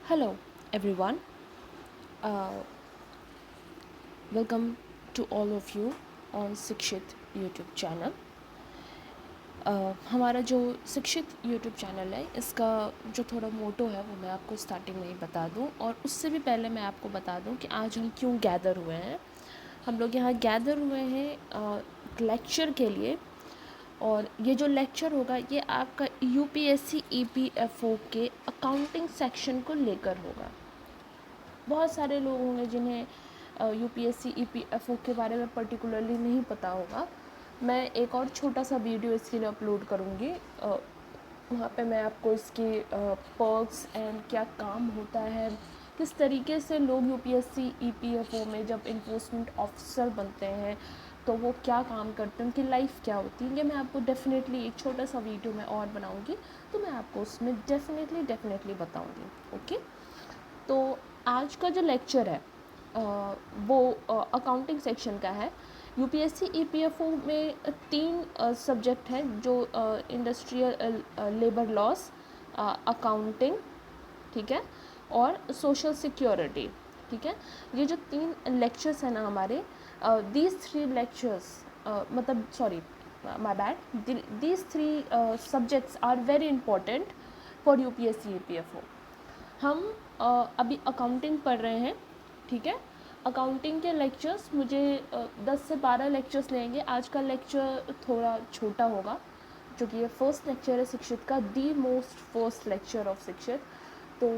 Hello, everyone. Uh, Welcome to all of you on शिक्षित YouTube channel. हमारा जो शिक्षित यूट्यूब चैनल है इसका जो थोड़ा मोटो है वो मैं आपको स्टार्टिंग में ही बता दूं, और उससे भी पहले मैं आपको बता दूं कि आज हम क्यों गैदर हुए हैं। हम लोग यहाँ गैदर हुए हैं लेक्चर के लिए, और ये जो लेक्चर होगा ये आपका यूपीएससी ईपीएफओ के अकाउंटिंग सेक्शन को लेकर होगा। बहुत सारे लोग होंगे जिन्हें यूपीएससी ईपीएफओ के बारे में पर्टिकुलरली नहीं पता होगा। मैं एक और छोटा सा वीडियो इसके लिए अपलोड करूँगी। वहाँ पे मैं आपको इसके पर्क्स एंड क्या काम होता है, किस तरीके से लोग यूपीएससी ईपीएफओ में जब इन्फोर्समेंट ऑफिसर बनते हैं तो वो क्या काम करते हैं, उनकी लाइफ क्या होती है, ये मैं आपको डेफिनेटली एक छोटा सा वीडियो में और बनाऊँगी, तो मैं आपको उसमें डेफिनेटली बताऊँगी। ओके, तो आज का जो लेक्चर है वो अकाउंटिंग सेक्शन का है। यूपीएससी ईपीएफओ में तीन सब्जेक्ट हैं जो इंडस्ट्रियल लेबर लॉस, अकाउंटिंग, ठीक है, और सोशल सिक्योरिटी, ठीक है। ये जो तीन लेक्चर्स हैं ना हमारे, दीज थ्री लेक्चर्स, मतलब sorry my bad, these three subjects are very important for UPSC EPFO. हम अभी अकाउंटिंग पढ़ रहे हैं, ठीक है। अकाउंटिंग के लेक्चर्स मुझे 10 से 12 लेक्चर्स लेंगे। आज का लेक्चर थोड़ा छोटा होगा क्योंकि ये फर्स्ट लेक्चर है शिक्षित का, the most first lecture of शिक्षित। तो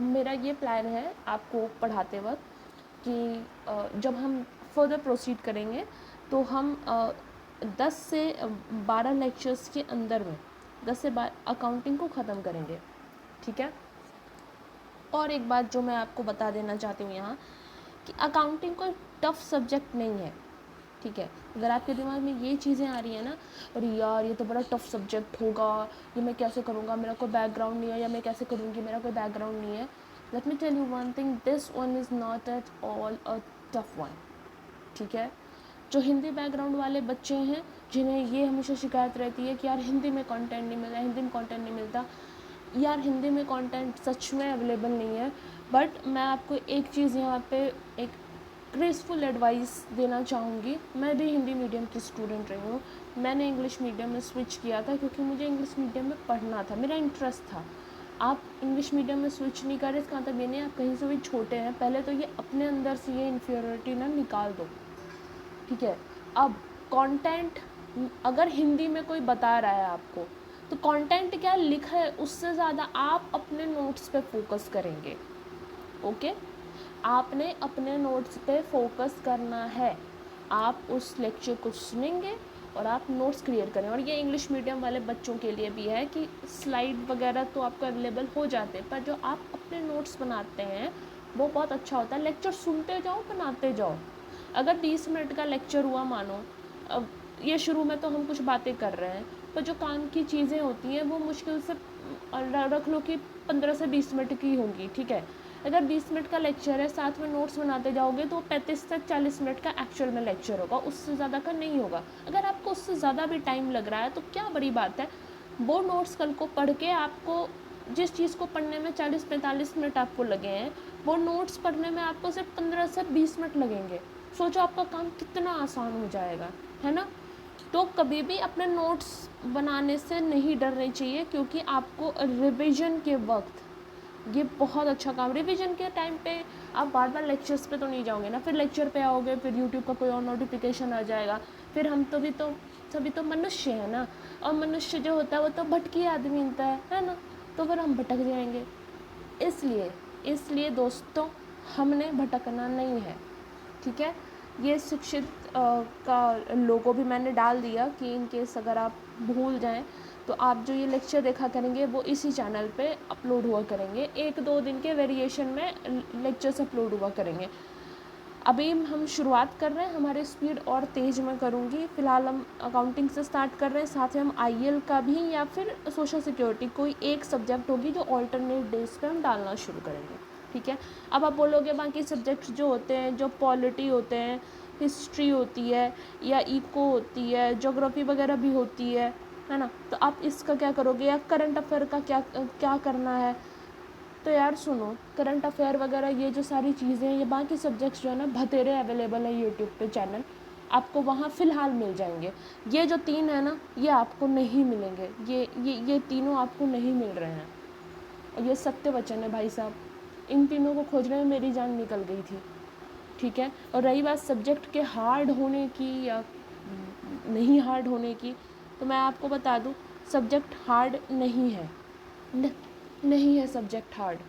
मेरा ये प्लान है आपको पढ़ाते वक्त कि जब हम फर्दर प्रोसीड करेंगे तो हम 10 से 12 लेक्चर्स के अंदर में 10 से 12 अकाउंटिंग को ख़त्म करेंगे, ठीक है। और एक बात जो मैं आपको बता देना चाहती हूँ यहाँ, कि अकाउंटिंग कोई टफ़ सब्जेक्ट नहीं है, ठीक है। अगर आपके दिमाग में ये चीज़ें आ रही हैं ना, अरे यार ये तो बड़ा टफ़ सब्जेक्ट होगा, ये मैं कैसे करूँगा, मेरा कोई बैकग्राउंड नहीं है, या मैं कैसे करूँगी, मेरा कोई बैकग्राउंड नहीं है, let me tell you one thing, this one is not at all a tough one, ठीक है। जो हिंदी बैकग्राउंड वाले बच्चे हैं जिन्हें ये हमेशा शिकायत रहती है कि यार हिंदी में कंटेंट नहीं मिल रहा, हिंदी में कंटेंट नहीं मिलता, यार हिंदी में कंटेंट सच में अवेलेबल नहीं है। बट मैं आपको एक चीज़ यहाँ पे एक ग्रेसफुल एडवाइस देना चाहूँगी। मैं भी हिंदी मीडियम की स्टूडेंट रही हूँ। मैंने इंग्लिश मीडियम में स्विच किया था क्योंकि मुझे इंग्लिश मीडियम में पढ़ना था, मेरा इंटरेस्ट था। आप इंग्लिश मीडियम में स्विच नहीं करें इसका मतलब ये नहीं आप कहीं से भी छोटे हैं। पहले तो ये अपने अंदर से ये इन्फीरियरिटी ना निकाल दो, ठीक है। अब कंटेंट अगर हिंदी में कोई बता रहा है आपको, तो कंटेंट क्या लिखा है उससे ज़्यादा आप अपने नोट्स पे फोकस करेंगे, ओके। आपने अपने नोट्स पे फोकस करना है। आप उस लेक्चर को सुनेंगे और आप नोट्स क्लियर करें। और ये इंग्लिश मीडियम वाले बच्चों के लिए भी है कि स्लाइड वगैरह तो आपको अवेलेबल हो जाते हैं, पर जो आप अपने नोट्स बनाते हैं वो बहुत अच्छा होता है। लेक्चर सुनते जाओ, बनाते जाओ। अगर 20 मिनट का लेक्चर हुआ मानो, अब ये शुरू में तो हम कुछ बातें कर रहे हैं, पर जो काम की चीज़ें होती हैं वो मुश्किल से रख लो कि 15 से 20 मिनट की होंगी, ठीक है। अगर 20 मिनट का लेक्चर है, साथ में नोट्स बनाते जाओगे तो 35 से 40 मिनट का एक्चुअल में लेक्चर होगा, उससे ज़्यादा का नहीं होगा। अगर आपको उससे ज़्यादा भी टाइम लग रहा है तो क्या बड़ी बात है, वो नोट्स कल को पढ़ के आपको जिस चीज़ को पढ़ने में 40-45 मिनट आपको लगे हैं, वो नोट्स पढ़ने में आपको सिर्फ 15 से 20 मिनट लगेंगे। सोचो आपका काम कितना आसान हो जाएगा, है ना। तो कभी भी अपने नोट्स बनाने से नहीं डरने चाहिए, क्योंकि आपको रिवीजन के वक्त ये बहुत अच्छा काम, रिवीजन के टाइम पे आप बार बार लेक्चर्स पे तो नहीं जाओगे ना, फिर लेक्चर पे आओगे, फिर यूट्यूब का कोई और नोटिफिकेशन आ जाएगा, फिर हम तो भी तो सभी तो मनुष्य है ना, और मनुष्य जो होता है वो तो भटकी आदमी होता है ना, तो फिर हम भटक जाएंगे। इसलिए इसलिए दोस्तों, हमने भटकना नहीं है, ठीक है। ये शिक्षित का लोगो भी मैंने डाल दिया कि इन केस अगर आप भूल जाएं तो आप जो ये लेक्चर देखा करेंगे वो इसी चैनल पे अपलोड हुआ करेंगे, 1-2 दिन के वेरिएशन में लेक्चर्स अपलोड हुआ करेंगे। अभी हम शुरुआत कर रहे हैं, हमारी स्पीड और तेज़ मैं करूँगी। फ़िलहाल हम अकाउंटिंग से स्टार्ट कर रहे हैं, साथ में हम आईएल का भी या फिर सोशल सिक्योरिटी कोई एक सब्जेक्ट होगी जो ऑल्टरनेट डेज पे हम डालना शुरू करेंगे, ठीक है। अब आप बोलोगे बाकी सब्जेक्ट्स जो होते हैं, जो पॉलिटी होते हैं, हिस्ट्री होती है या इको होती है, ज्योग्राफी वगैरह भी होती है, है ना। तो आप इसका क्या करोगे, या करंट अफेयर का क्या क्या करना है। तो यार सुनो, करंट अफेयर वगैरह ये जो सारी चीज़ें हैं, ये बाकी सब्जेक्ट्स जो है ना बथेरे अवेलेबल है यूट्यूब पे चैनल, आपको वहाँ फ़िलहाल मिल जाएंगे। ये जो 3 है ना, ये आपको नहीं मिलेंगे, ये तीनों आपको नहीं मिल रहे हैं। और ये सत्य वचन है भाई साहब, इन तीनों को खोजने में मेरी जान निकल गई थी, ठीक है। और रही बात सब्जेक्ट के हार्ड होने की या नहीं हार्ड होने की, तो मैं आपको बता दूं, सब्जेक्ट हार्ड नहीं है, नहीं है सब्जेक्ट हार्ड।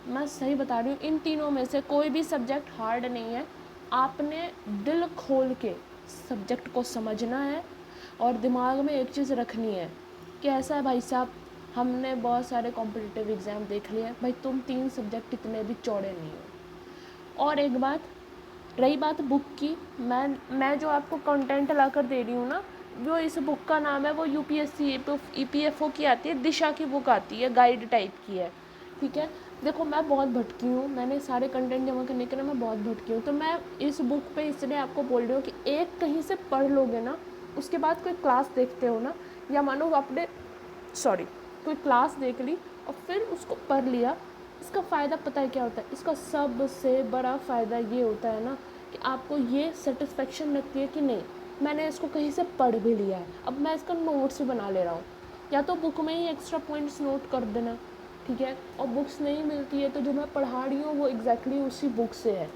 मैं सही बता रही हूँ, इन तीनों में से कोई भी सब्जेक्ट हार्ड नहीं है। आपने दिल खोल के सब्जेक्ट को समझना है और दिमाग में एक चीज़ रखनी है कि ऐसा है भाई साहब, हमने बहुत सारे कॉम्पिटिटिव एग्ज़ाम देख लिए हैं भाई, तुम 3 सब्जेक्ट इतने भी चौड़े नहीं हो। और एक बात, रही बात बुक की, मैं जो आपको कंटेंट ला कर दे रही हूँ ना, जो इस बुक का नाम है वो यूपीएससी ईपीएफओ की आती है, दिशा की बुक आती है, गाइड टाइप की है, ठीक है। देखो मैं बहुत भटकी हूँ, मैंने सारे कंटेंट जमा करने के लिए मैं बहुत भटकी हूँ, तो मैं इस बुक पे इसलिए आपको बोल रही हूँ कि एक कहीं से पढ़ लोगे ना, उसके बाद कोई क्लास देखते हो ना, या मानो आपने कोई क्लास देख ली और फिर उसको पढ़ लिया, इसका फ़ायदा पता है क्या होता है, इसका सबसे बड़ा फ़ायदा ये होता है ना कि आपको ये सेटिस्फेक्शन लगती है कि नहीं, मैंने इसको कहीं से पढ़ भी लिया है, अब मैं इसका नोट्स भी बना ले रहा हूँ। या तो बुक में ही एक्स्ट्रा पॉइंट्स नोट कर देना, ठीक है। और बुक्स नहीं मिलती है तो जो मैं पढ़ा रही हूँ वो एग्जैक्टली उसी बुक से है,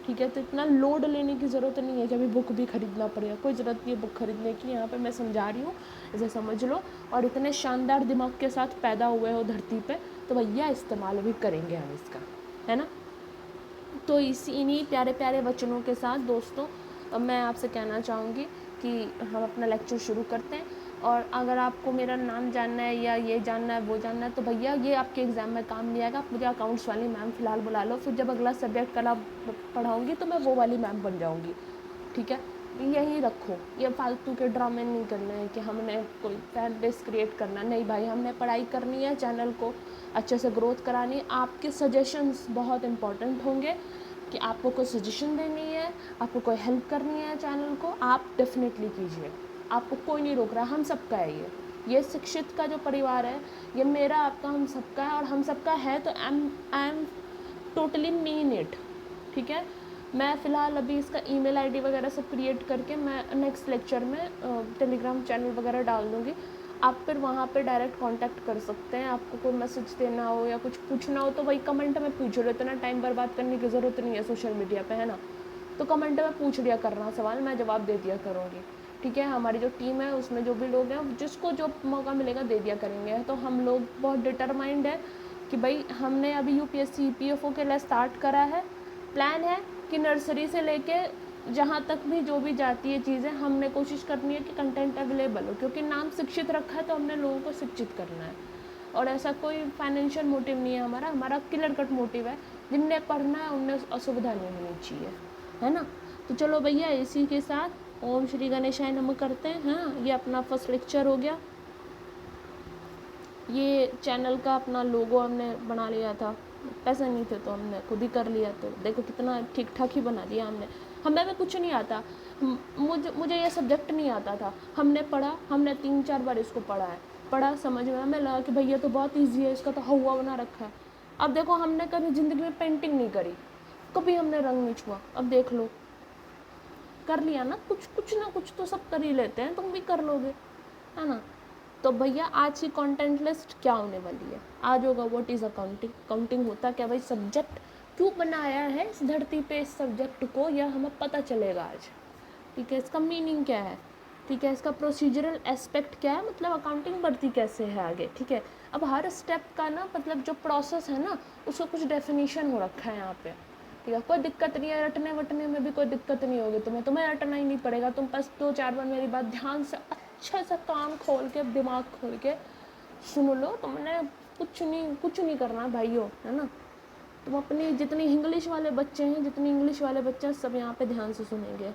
ठीक है। तो इतना लोड लेने की ज़रूरत नहीं है कि अभी बुक भी खरीदना पड़ेगा, कोई ज़रूरत नहीं है बुक खरीदने की। यहाँ पे मैं समझा रही हूँ, इसे समझ लो। और इतने शानदार दिमाग के साथ पैदा हुए हो धरती पे, तो भैया इस्तेमाल भी करेंगे हम इसका, है ना। तो इन्हीं प्यारे प्यारे वचनों के साथ दोस्तों, अब मैं आपसे कहना चाहूँगी कि हम अपना लेक्चर शुरू करते हैं। और अगर आपको मेरा नाम जानना है या ये जानना है वो जानना है, तो भैया ये आपके एग्ज़ाम में काम नहीं आएगा। आप मुझे अकाउंट्स वाली मैम फ़िलहाल बुला लो, फिर जब अगला सब्जेक्ट कल आप पढ़ाऊँगी तो मैं वो वाली मैम बन जाऊँगी, ठीक है। यही रखो, ये फालतू के ड्रामे नहीं करने हैं कि हमने कोई फैन बेस क्रिएट करना, नहीं भाई, हमने पढ़ाई करनी है, चैनल को अच्छे से ग्रोथ करानी है। आपके सजेशंस बहुत इंपॉर्टेंट होंगे कि आपको कोई सजेशन देनी है, आपको कोई हेल्प करनी है चैनल को, आप डेफिनेटली कीजिए, आपको कोई नहीं रोक रहा, हम सबका है ये शिक्षित का जो परिवार है, ये मेरा आपका हम सबका है। और हम सबका है तो I am totally mean it, ठीक है। मैं फ़िलहाल अभी इसका ईमेल आईडी वगैरह सब क्रिएट करके मैं नेक्स्ट लेक्चर में टेलीग्राम चैनल वगैरह डाल दूँगी, आप फिर वहाँ पे डायरेक्ट कांटेक्ट कर सकते हैं। आपको कोई मैसेज देना हो या कुछ पूछना हो तो वही कमेंट में पूछ लो, इतना टाइम बर्बाद करने की ज़रूरत नहीं है सोशल मीडिया पे, है ना। तो कमेंट में पूछ लिया करना सवाल, मैं जवाब दे दिया करूँगी, ठीक है। हमारी जो टीम है उसमें जो भी लोग हैं, जिसको जो मौका मिलेगा दे दिया करेंगे। तो हम लोग बहुत डिटरमाइंड है कि भाई हमने अभी यूपीएससी ईपीएफओ के लिए स्टार्ट करा है। प्लान है कि नर्सरी से लेके जहाँ तक भी जो भी जाती है चीज़ें, हमने कोशिश करनी है कि कंटेंट अवेलेबल हो, क्योंकि नाम शिक्षित रखा है तो हमने लोगों को शिक्षित करना है। और ऐसा कोई फाइनेंशियल मोटिव नहीं है हमारा क्लियर कट मोटिव है, जिनने पढ़ना है उनने असुविधा नहीं होनी चाहिए, है ना। तो चलो भैया, इसी के साथ ओम श्री गणेशाय नमः करते हैं। हाँ, ये अपना फर्स्ट लेक्चर हो गया। ये चैनल का अपना लोगो हमने बना लिया था, पैसे नहीं थे तो हमने खुद ही कर लिया, तो देखो कितना ठीक ठाक ही बना दिया हमने। हमें भी कुछ नहीं आता, मुझे ये सब्जेक्ट नहीं आता था, हमने पढ़ा, हमने 3-4 बार इसको पढ़ा, समझ में हमें लगा कि भैया तो बहुत ईजी है, इसका तो हवा बना रखा है। अब देखो, हमने कभी ज़िंदगी में पेंटिंग नहीं करी, कभी हमने रंग नहीं छुआ, अब देख लो कर लिया ना, कुछ ना कुछ तो सब कर ही लेते हैं, तुम भी कर लोगे, है ना। तो भैया आज की कंटेंट लिस्ट क्या होने वाली है, आज होगा व्हाट इज़ अकाउंटिंग। अकाउंटिंग होता क्या भाई, सब्जेक्ट क्यों बनाया है इस धरती पे इस सब्जेक्ट को, यह हमें पता चलेगा आज, ठीक है। इसका मीनिंग क्या है, ठीक है, इसका प्रोसीजरल एस्पेक्ट क्या है, मतलब अकाउंटिंग बढ़ती कैसे है आगे, ठीक है। अब हर स्टेप का ना, मतलब जो प्रोसेस है ना, उसका कुछ डेफिनेशन हो रखा है यहाँ पे, ठीक है। कोई दिक्कत नहीं है, रटने वटने में भी कोई दिक्कत नहीं होगी तुम्हें रटना ही नहीं पड़ेगा। तुम बस 2-4 बार मेरी बात ध्यान से अच्छे से कान खोल के दिमाग खोल के सुन लो, तुमने कुछ नहीं करना भाइयों, है ना। तुम अपनी जितनी इंग्लिश वाले बच्चे हैं सब यहाँ पे ध्यान से सुनेंगे,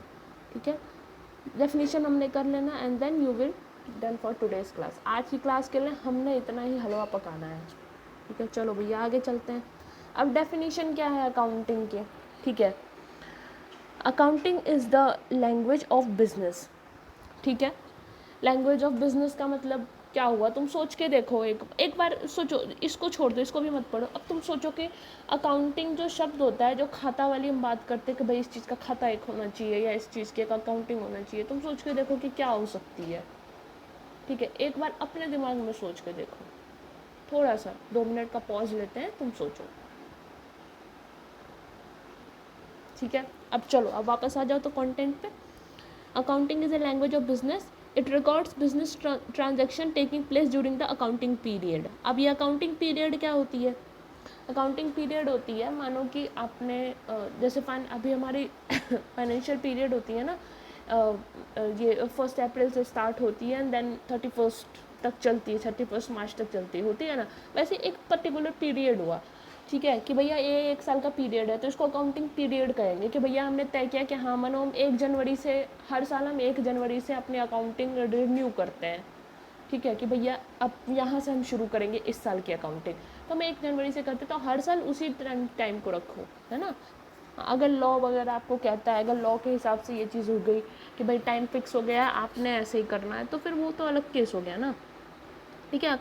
ठीक है। डेफिनेशन हमने कर लेना and then you will done for today's class. आज की क्लास के लिए हमने इतना ही हलवा पकाना है, ठीक है। चलो भैया आगे चलते हैं। अब डेफिनेशन क्या है अकाउंटिंग के, ठीक है। Accounting is the language of business, ठीक है। लैंग्वेज ऑफ बिजनेस का मतलब क्या हुआ, तुम सोच के देखो, एक बार सोचो, इसको छोड़ दो, इसको भी मत पढ़ो। अब तुम सोचो कि अकाउंटिंग जो शब्द होता है, जो खाता वाली हम बात करते हैं कि भाई इस चीज़ का खाता एक होना चाहिए या इस चीज़ की एक अकाउंटिंग होना चाहिए, तुम सोच के देखो कि क्या हो सकती है। ठीक है, एक बार अपने दिमाग में सोच के देखो, थोड़ा सा 2 मिनट का पॉज लेते हैं, तुम सोचो। ठीक है, अब चलो, अब वापस आ जाओ तो कंटेंट पे। Accounting is a language of business, it records business transaction taking place during the accounting period. अब ये अकाउंटिंग पीरियड क्या होती है? अकाउंटिंग पीरियड होती है, मानो कि आपने जैसे अभी हमारी फाइनेंशियल पीरियड होती है ना, ये 1 अप्रैल से स्टार्ट होती है एंड देन 31 तक चलती है, 31 मार्च तक चलती होती है ना, वैसे एक पर्टिकुलर पीरियड हुआ। ठीक है, कि भैया ये 1 साल का पीरियड है, तो इसको अकाउंटिंग पीरियड कहेंगे कि भैया हमने तय किया कि हाँ मानो हम 1 जनवरी से, हर साल हम 1 जनवरी से अपनी अकाउंटिंग रिन्यू करते हैं। ठीक है, कि भैया अब यहाँ से हम शुरू करेंगे इस साल की अकाउंटिंग, तो हम 1 जनवरी से करते, तो हर साल उसी टाइम को रखो, है ना। अगर लॉ वगैरह आपको कहता है, अगर लॉ के हिसाब से ये चीज़ हो गई कि भाई टाइम फिक्स हो गया है, आपने ऐसे ही करना है, तो फिर वो तो अलग केस हो गया ना। ठीक है,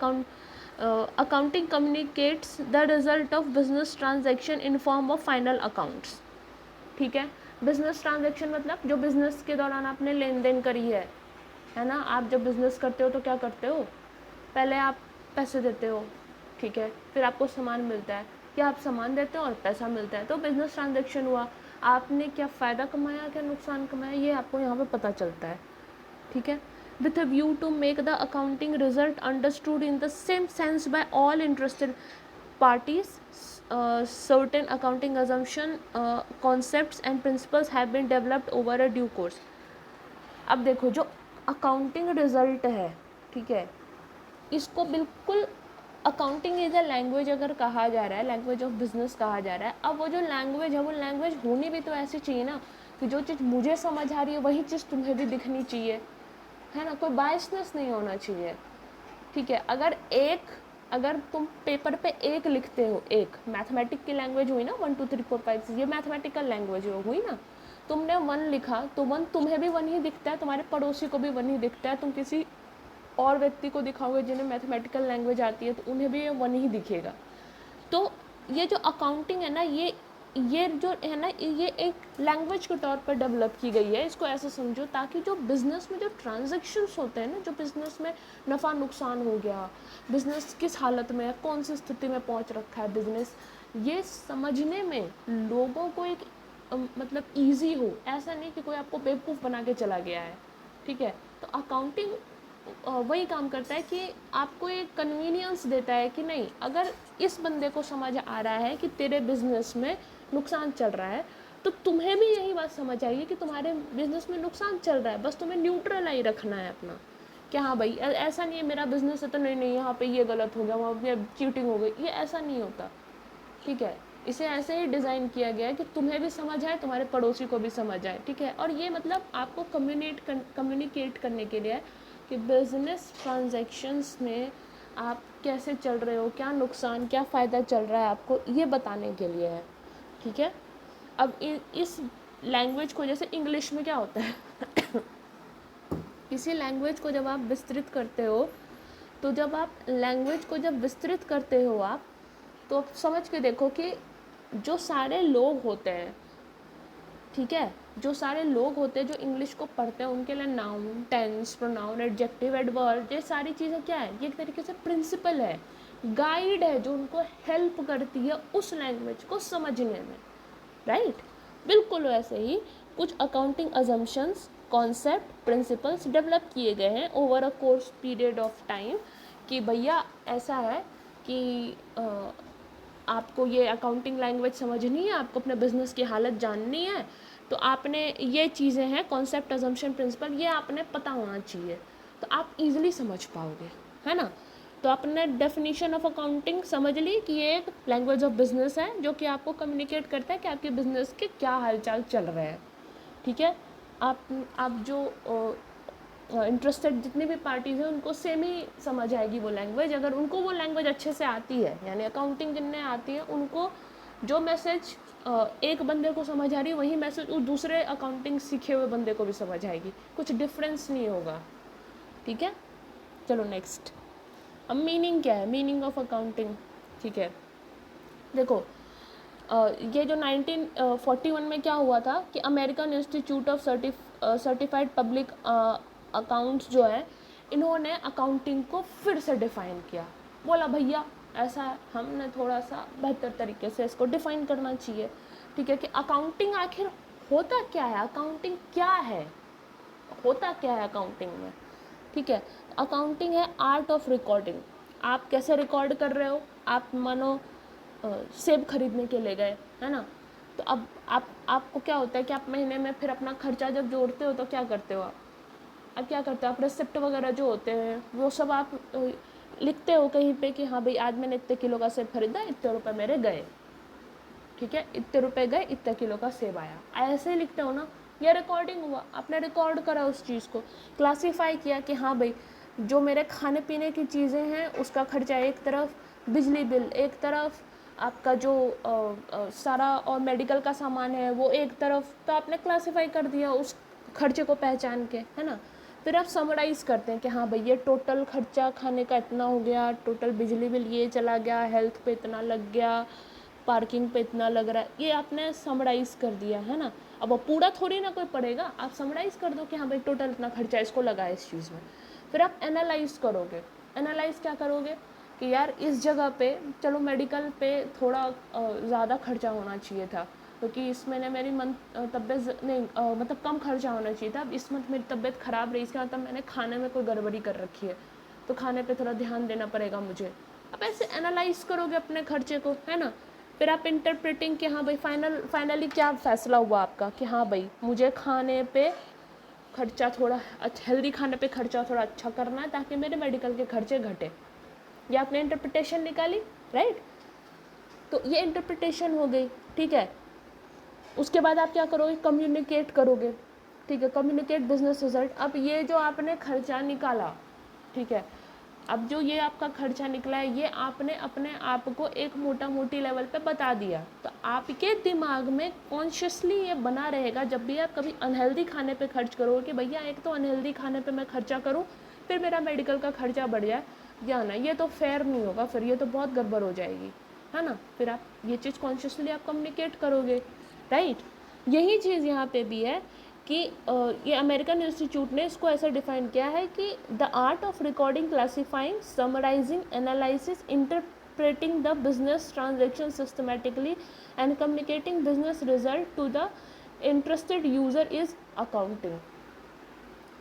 accounting communicates the result of business transaction in form of final accounts. ठीक है, बिजनेस ट्रांजेक्शन मतलब जो बिजनेस के दौरान आपने लेन देन करी है ना। आप जब बिजनेस करते हो तो क्या करते हो, पहले आप पैसे देते हो, ठीक है, फिर आपको सामान मिलता है, या आप सामान देते हो और पैसा मिलता है, तो बिजनेस ट्रांजेक्शन हुआ। आपने क्या फ़ायदा कमाया, क्या नुकसान कमाया, ये आपको यहाँ पे पता चलता है। ठीक है, with a view to make the accounting result understood in the same sense by all interested parties, certain accounting assumption, concepts and principles have been developed over a due course. अब देखो, जो अकाउंटिंग रिजल्ट है, ठीक है, इसको बिल्कुल accounting is a language अगर कहा जा रहा है, लैंग्वेज ऑफ बिजनेस कहा जा रहा है, अब वो जो लैंग्वेज है, वो लैंग्वेज होनी भी तो ऐसी चाहिए ना कि जो चीज़ मुझे समझ आ रही है वही चीज़ तुम्हें भी दिखनी चाहिए, है ना, कोई बायसनेस नहीं होना चाहिए। ठीक है, अगर तुम पेपर पे 1 लिखते हो, 1 मैथमेटिक की लैंग्वेज हुई ना, 1 2 3 4 5 ये मैथमेटिकल लैंग्वेज हुई ना, तुमने 1 लिखा तो 1 तुम्हें भी 1 ही दिखता है, तुम्हारे पड़ोसी को भी 1 ही दिखता है, तुम किसी और व्यक्ति को दिखाओगे जिन्हें मैथमेटिकल लैंग्वेज आती है तो उन्हें भी 1 ही दिखेगा। तो ये जो अकाउंटिंग है ना, ये जो है ना, ये एक लैंग्वेज के तौर पर डेवलप की गई है। इसको ऐसे समझो ताकि जो बिज़नेस में जो ट्रांजैक्शंस होते हैं ना, जो बिज़नेस में नफ़ा नुकसान हो गया, बिज़नेस किस हालत में है, कौन सी स्थिति में पहुंच रखा है बिज़नेस, ये समझने में लोगों को एक मतलब ईजी हो, ऐसा नहीं कि कोई आपको बेवकूफ़ बना के चला गया है। ठीक है, तो अकाउंटिंग वही काम करता है कि आपको एक कन्वीनियंस देता है कि नहीं, अगर इस बंदे को समझ आ रहा है कि तेरे बिजनेस में नुकसान चल रहा है, तो तुम्हें भी यही बात समझ आएगी कि तुम्हारे बिजनेस में नुकसान चल रहा है, बस तुम्हें न्यूट्रल ही रखना है अपना, कि हाँ भाई ऐसा नहीं है मेरा बिजनेस है तो नहीं यहाँ पे ये गलत हो गया, वहाँ पे चीटिंग हो गई, ये ऐसा नहीं होता। ठीक है, इसे ऐसे ही डिज़ाइन किया गया है कि तुम्हें भी समझ आए, तुम्हारे पड़ोसी को भी समझ आए। ठीक है, और ये मतलब आपको कम्युनिकेट करने के लिए कि बिजनेस ट्रांजैक्शंस में आप कैसे चल रहे हो, क्या नुकसान क्या फ़ायदा चल रहा है आपको, ये बताने के लिए है। ठीक है, अब इस लैंग्वेज को, जैसे इंग्लिश में क्या होता है किसी लैंग्वेज को जब आप विस्तृत करते हो, तो जब आप लैंग्वेज को जब विस्तृत करते हो आप, तो आप समझ के देखो कि जो सारे लोग होते हैं, ठीक है, जो सारे लोग होते हैं जो इंग्लिश को पढ़ते हैं, उनके लिए noun, tense, pronoun, adjective, adverb, ये सारी चीज़ें क्या है, ये एक तरीके से प्रिंसिपल है, गाइड है, जो उनको हेल्प करती है उस लैंग्वेज को समझने में। राइट, बिल्कुल वैसे ही कुछ accounting assumptions, concept, principles develop किए गए हैं over a course period of time, कि भैया ऐसा है कि आपको ये अकाउंटिंग लैंग्वेज समझनी है, आपको अपने बिजनेस की हालत जाननी है, तो आपने ये चीज़ें हैं, कॉन्सेप्ट, अजम्पशन, प्रिंसिपल, ये आपने पता होना चाहिए, तो आप इजीली समझ पाओगे, है ना। तो आपने डेफिनेशन ऑफ अकाउंटिंग समझ ली कि ये एक लैंग्वेज ऑफ बिजनेस है जो कि आपको कम्युनिकेट करता है कि आपके बिजनेस के क्या हालचाल चल रहे हैं। ठीक है, आप जो इंटरेस्टेड जितनी भी पार्टीज़ हैं उनको सेम ही समझ आएगी वो लैंग्वेज, अगर उनको वो लैंग्वेज अच्छे से आती है, यानी अकाउंटिंग जिन्हें आती है उनको जो मैसेज एक बंदे को समझ आ रही है वही मैसेज उस दूसरे अकाउंटिंग सीखे हुए बंदे को भी समझ आएगी, कुछ डिफरेंस नहीं होगा। ठीक है, चलो नेक्स्ट। अब मीनिंग क्या है, मीनिंग ऑफ अकाउंटिंग। ठीक है, देखो ये जो 1941 में क्या हुआ था कि American institute of certified public accounts जो है, इन्होंने अकाउंटिंग को फिर से डिफ़ाइन किया। बोला भैया ऐसा है, हमने थोड़ा सा बेहतर तरीके से इसको डिफ़ाइन करना चाहिए। ठीक है, कि अकाउंटिंग आखिर होता क्या है, अकाउंटिंग क्या है, होता क्या है अकाउंटिंग में। ठीक है, अकाउंटिंग है आर्ट ऑफ रिकॉर्डिंग। आप कैसे रिकॉर्ड कर रहे हो, आप मानो सेब खरीदने के लिए गए, है ना, तो अब आपको क्या होता है कि आप महीने में फिर अपना खर्चा जब जोड़ते हो तो क्या करते हो, आप क्या करते हो, आप रेसिप्ट वगैरह जो होते हैं वो सब आप लिखते हो कहीं पे कि हाँ भाई आज मैंने इतने किलो का सेब खरीदा, इतने रुपए मेरे गए। ठीक है, इतने रुपए गए, इतने किलो का सेब आया, ऐसे ही लिखते हो ना। यह रिकॉर्डिंग हुआ, आपने रिकॉर्ड करा उस चीज़ को, क्लासीफाई किया कि हाँ भाई जो मेरे खाने पीने की चीज़ें हैं उसका खर्चा एक तरफ, बिजली बिल एक तरफ, आपका जो सारा और मेडिकल का सामान है वो एक तरफ, तो आपने क्लासीफाई कर दिया उस खर्चे को पहचान के, है ना। फिर आप समराइज़ करते हैं कि हाँ भाई ये टोटल खर्चा खाने का इतना हो गया, टोटल बिजली बिल ये चला गया, हेल्थ पे इतना लग गया, पार्किंग पे इतना लग रहा है, ये आपने समराइज़ कर दिया, है ना। अब वो पूरा थोड़ी ना कोई पड़ेगा, आप समराइज़ कर दो कि हाँ भाई टोटल इतना खर्चा इसको लगा है इस चीज़ में। फिर आप एनालाइज करोगे, एनालाइज क्या करोगे कि यार इस जगह पे चलो मेडिकल पे थोड़ा ज़्यादा खर्चा होना चाहिए था, क्योंकि इस महीने मेरी तबीयत नहीं मतलब कम खर्चा होना चाहिए था, अब इस मंथ मेरी तबीयत ख़राब रही, इसका मतलब मैंने खाने में कोई गड़बड़ी कर रखी है, तो खाने पे थोड़ा ध्यान देना पड़ेगा मुझे। आप ऐसे एनालाइज करोगे अपने खर्चे को, है ना। फिर आप इंटरप्रेटिंग कि हाँ भाई फाइनली क्या फ़ैसला हुआ आपका कि हाँ भाई मुझे खाने पे खर्चा थोड़ा हेल्दी खाने पे खर्चा थोड़ा अच्छा करना है ताकि मेरे मेडिकल के खर्चे घटे। ये आपने इंटरप्रिटेशन निकाली, राइट। तो ये इंटरप्रिटेशन हो गई। ठीक है, उसके बाद आप क्या करोगे, कम्युनिकेट करोगे। ठीक है, कम्युनिकेट बिजनेस रिजल्ट। अब ये जो आपने खर्चा निकाला, ठीक है, अब जो ये आपका खर्चा निकला है ये आपने अपने आप को एक मोटा मोटी लेवल पे बता दिया, तो आपके दिमाग में कॉन्शियसली ये बना रहेगा जब भी आप कभी अनहेल्दी खाने पे खर्च करोगे कि भैया एक तो अनहेल्दी खाने पे मैं खर्चा करूँ फिर मेरा मेडिकल का खर्चा बढ़ जाए, या ना ये तो फेयर नहीं होगा, फिर ये तो बहुत गड़बड़ हो जाएगी, है ना। फिर आप ये चीज़ कॉन्शियसली आप कम्युनिकेट करोगे, राइट। यही चीज़ यहाँ पे भी है कि ये अमेरिकन इंस्टीट्यूट ने इसको ऐसा डिफाइन किया है कि the art of recording, classifying, summarising, analysis, interpreting the business transaction systematically and communicating business result to the interested user is accounting.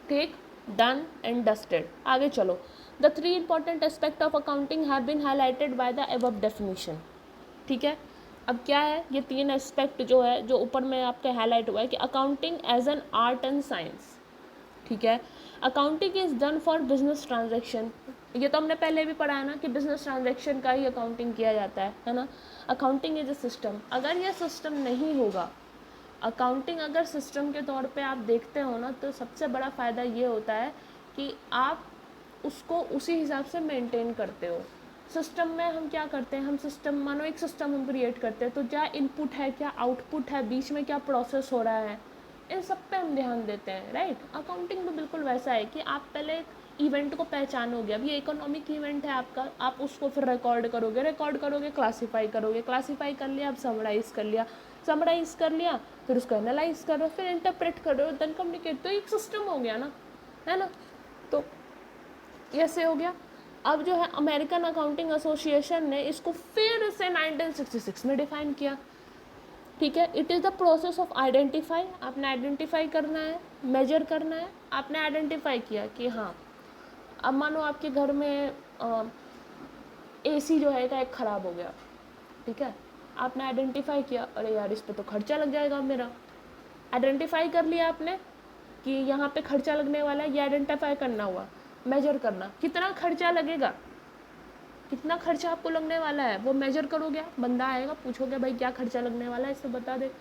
ठीक, डन एंड डस्टेड। आगे चलो। The 3 important aspect of accounting have been highlighted by the above definition. ठीक है, अब क्या है, ये 3 aspect जो है जो ऊपर में आपके हाईलाइट हुआ है कि accounting as an art and science. ठीक है, accounting is done for business transaction. ये तो हमने पहले भी पढ़ा है ना कि बिजनेस ट्रांजेक्शन का ही अकाउंटिंग किया जाता है ना। Accounting is a system. अगर यह सिस्टम नहीं होगा, अकाउंटिंग अगर सिस्टम के तौर पे आप देखते हो ना, तो सबसे बड़ा फ़ायदा ये होता है कि आप उसको उसी हिसाब से मेंटेन करते हो। सिस्टम में हम क्या करते हैं, हम सिस्टम मानो एक सिस्टम हम क्रिएट करते हैं, तो क्या इनपुट है, क्या आउटपुट है, बीच में क्या प्रोसेस हो रहा है, इन सब पे हम ध्यान देते हैं, राइट। अकाउंटिंग में बिल्कुल वैसा है कि आप पहले इवेंट को पहचानोगे। अब ये इकोनॉमिक इवेंट है आपका, आप उसको फिर रिकॉर्ड करोगे, क्लासीफाई करोगे, क्लासीफाई कर लिया, अब समराइज़ कर लिया, फिर उसको एनालाइज करो, फिर इंटरप्रेट करो, देन कम्युनिकेट। तो एक सिस्टम हो गया ना, है ना। तो ऐसे हो गया। अब जो है अमेरिकन अकाउंटिंग एसोसिएशन ने इसको फिर से 1966 में डिफाइन किया। ठीक है, it is the process of identify. आपने आइडेंटिफाई करना है, मेजर करना है। आपने आइडेंटिफाई किया कि हाँ, अब मानो आपके घर में एसी जो है का एक ख़राब हो गया। ठीक है, आपने आइडेंटिफाई किया, अरे यार इस पे तो खर्चा लग जाएगा मेरा। आइडेंटिफाई कर लिया आपने कि यहाँ पे खर्चा लगने वाला है, ये आइडेंटिफाई करना हुआ। मेजर करना, कितना खर्चा लगेगा, कितना खर्चा आपको लगने वाला है, वो मेजर करोगे। बंदा आएगा, पूछोगे भाई क्या खर्चा लगने वाला है, इसको बता दे।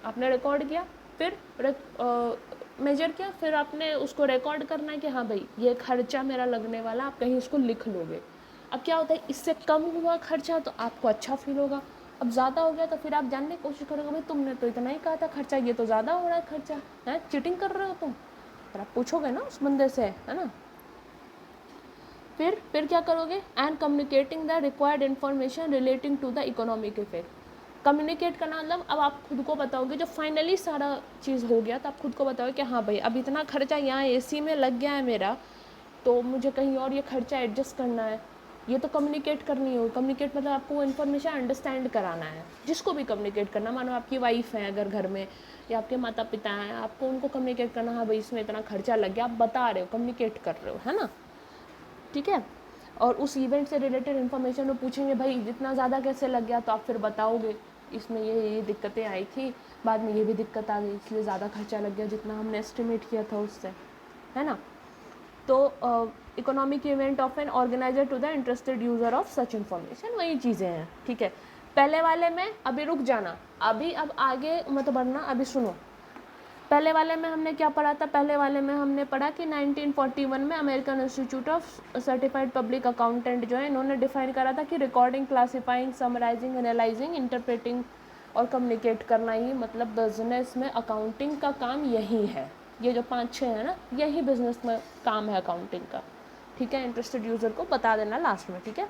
आपने रिकॉर्ड किया, फिर मेजर किया, फिर आपने उसको रिकॉर्ड करना है कि हाँ भाई ये खर्चा मेरा लगने वाला, आप कहीं इसको लिख लोगे। अब क्या होता है, इससे कम हुआ खर्चा तो आपको अच्छा फील होगा, अब ज़्यादा हो गया तो फिर आप जानने की कोशिश करोगे, भाई तुमने तो इतना ही कहा था खर्चा, ये तो ज़्यादा हो रहा है खर्चा, है चीटिंग कर रहे हो तुम, पर आप पूछोगे ना उस बंदे से, है ना। फिर क्या करोगे, and communicating the required information relating to the economic effect. Communicate करना मतलब अब आप खुद को बताओगे, जब फाइनली सारा चीज़ हो गया तो आप खुद को बताओगे कि हाँ भाई अब इतना खर्चा यहाँ एसी में लग गया है मेरा, तो मुझे कहीं और ये खर्चा एडजस्ट करना है, ये तो कम्युनिकेट करनी हो। कम्युनिकेट मतलब आपको वो इन्फॉर्मेशन अंडरस्टैंड कराना है, जिसको भी कम्युनिकेट करना, मानो आपकी वाइफ है अगर घर में, या आपके माता पिता हैं, आपको उनको कम्युनिकेट करना, हाँ भाई इसमें इतना खर्चा लग गया, आप बता रहे हो, कम्युनिकेट कर रहे हो, है ना, ठीक है। और उस इवेंट से रिलेटेड इन्फॉर्मेशन वो पूछेंगे भाई जितना ज़्यादा कैसे लग गया, तो आप फिर बताओगे इसमें ये दिक्कतें आई थी, बाद में ये भी दिक्कत आ गई, इसलिए ज़्यादा खर्चा लग गया जितना हमने एस्टिमेट किया था उससे, है ना। तो economic event of an organiser to the interested user of such information, वही चीज़ें हैं, ठीक है। पहले वाले में अभी रुक जाना, अभी अब आगे मत बढ़ना, अभी सुनो। पहले वाले में हमने क्या पढ़ा था, पहले वाले में हमने पढ़ा कि 1941 में American institute of certified public accountant जो है, इन्होंने डिफाइन करा था कि recording, classifying, summarising, analysing, interpreting और कम्युनिकेट करना ही मतलब बिजनेस में अकाउंटिंग का काम यही है। ये जो 5-6 है ना, यही बिजनेस में काम है अकाउंटिंग का, ठीक है। इंटरेस्टेड यूज़र को बता देना लास्ट में, ठीक है।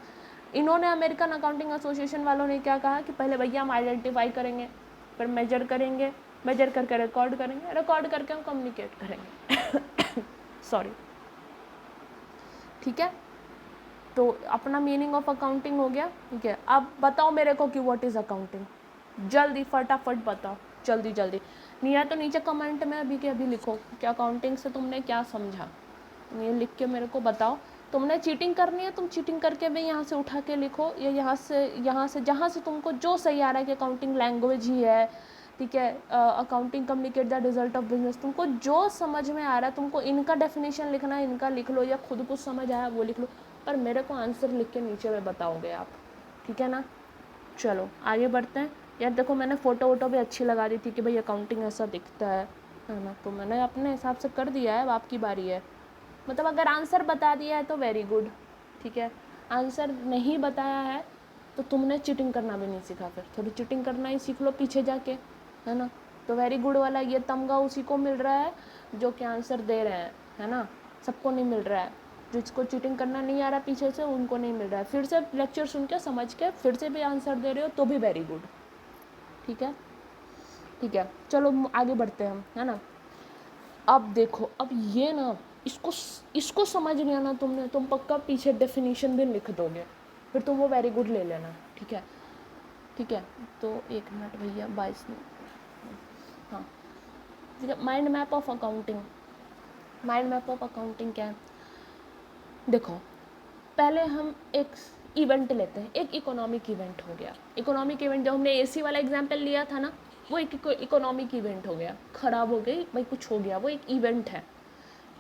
इन्होंने अमेरिकन अकाउंटिंग एसोसिएशन वालों ने क्या कहा कि पहले भैया हम आइडेंटिफाई करेंगे, फिर मेजर करेंगे, मेजर करके रिकॉर्ड करेंगे, रिकॉर्ड करके हम कम्युनिकेट करेंगे सॉरी, ठीक है। तो अपना मीनिंग ऑफ अकाउंटिंग हो गया, ठीक है। अब बताओ मेरे को कि व्हाट इज़ अकाउंटिंग, जल्दी फटाफट बताओ, जल्दी जल्दी, नहीं है तो नीचे कमेंट में अभी के अभी लिखो कि अकाउंटिंग से तुमने क्या समझा, ये लिख के मेरे को बताओ। तुमने चीटिंग करनी है, तुम चीटिंग करके भी यहाँ से उठा के लिखो, या यहाँ से जहाँ से तुमको जो सही आ रहा है कि अकाउंटिंग लैंग्वेज ही है, ठीक है। Accounting communicate the result of business, तुमको जो समझ में आ रहा है, तुमको इनका डेफिनेशन लिखना है इनका लिख लो, या खुद कुछ समझ आया वो लिख लो, पर मेरे को आंसर लिख के नीचे में बताओगे आप, ठीक है ना। चलो आगे बढ़ते हैं। यार देखो मैंने फ़ोटो वोटो भी अच्छी लगा दी थी कि भाई अकाउंटिंग ऐसा दिखता है ना, तो मैंने अपने हिसाब से कर दिया है, अब आपकी बारी है। मतलब अगर आंसर बता दिया है तो वेरी गुड, ठीक है। आंसर नहीं बताया है तो तुमने चीटिंग करना भी नहीं सीखा, फिर थोड़ी चीटिंग करना ही सीख लो पीछे जाके, है ना। तो वेरी गुड वाला ये तमगा उसी को मिल रहा है जो कि आंसर दे रहे हैं, है ना, सबको नहीं मिल रहा है। जिसको चीटिंग करना नहीं आ रहा पीछे से उनको नहीं मिल रहा है, फिर से लेक्चर सुन के समझ के फिर से भी आंसर दे रहे हो तो भी वेरी गुड, ठीक है, ठीक है। चलो आगे बढ़ते हैं हम, है ना। अब देखो, अब ये ना, इसको समझ नहीं आना तुमने, तुम पक्का पीछे डेफिनेशन भी लिख दोगे, फिर तुम वो वेरी गुड ले लेना, ठीक है, ठीक है। तो 1 मिनट भैया, 22 मिनट, हाँ, ठीक है। Mind map of accounting, mind map of accounting क्या है, देखो पहले हम एक इवेंट लेते हैं, एक इकोनॉमिक इवेंट हो गया। इकोनॉमिक इवेंट जो हमने एसी वाला एग्जांपल लिया था ना, वो एक इकोनॉमिक इवेंट हो गया, ख़राब हो गई भाई, कुछ हो गया, वो एक इवेंट है,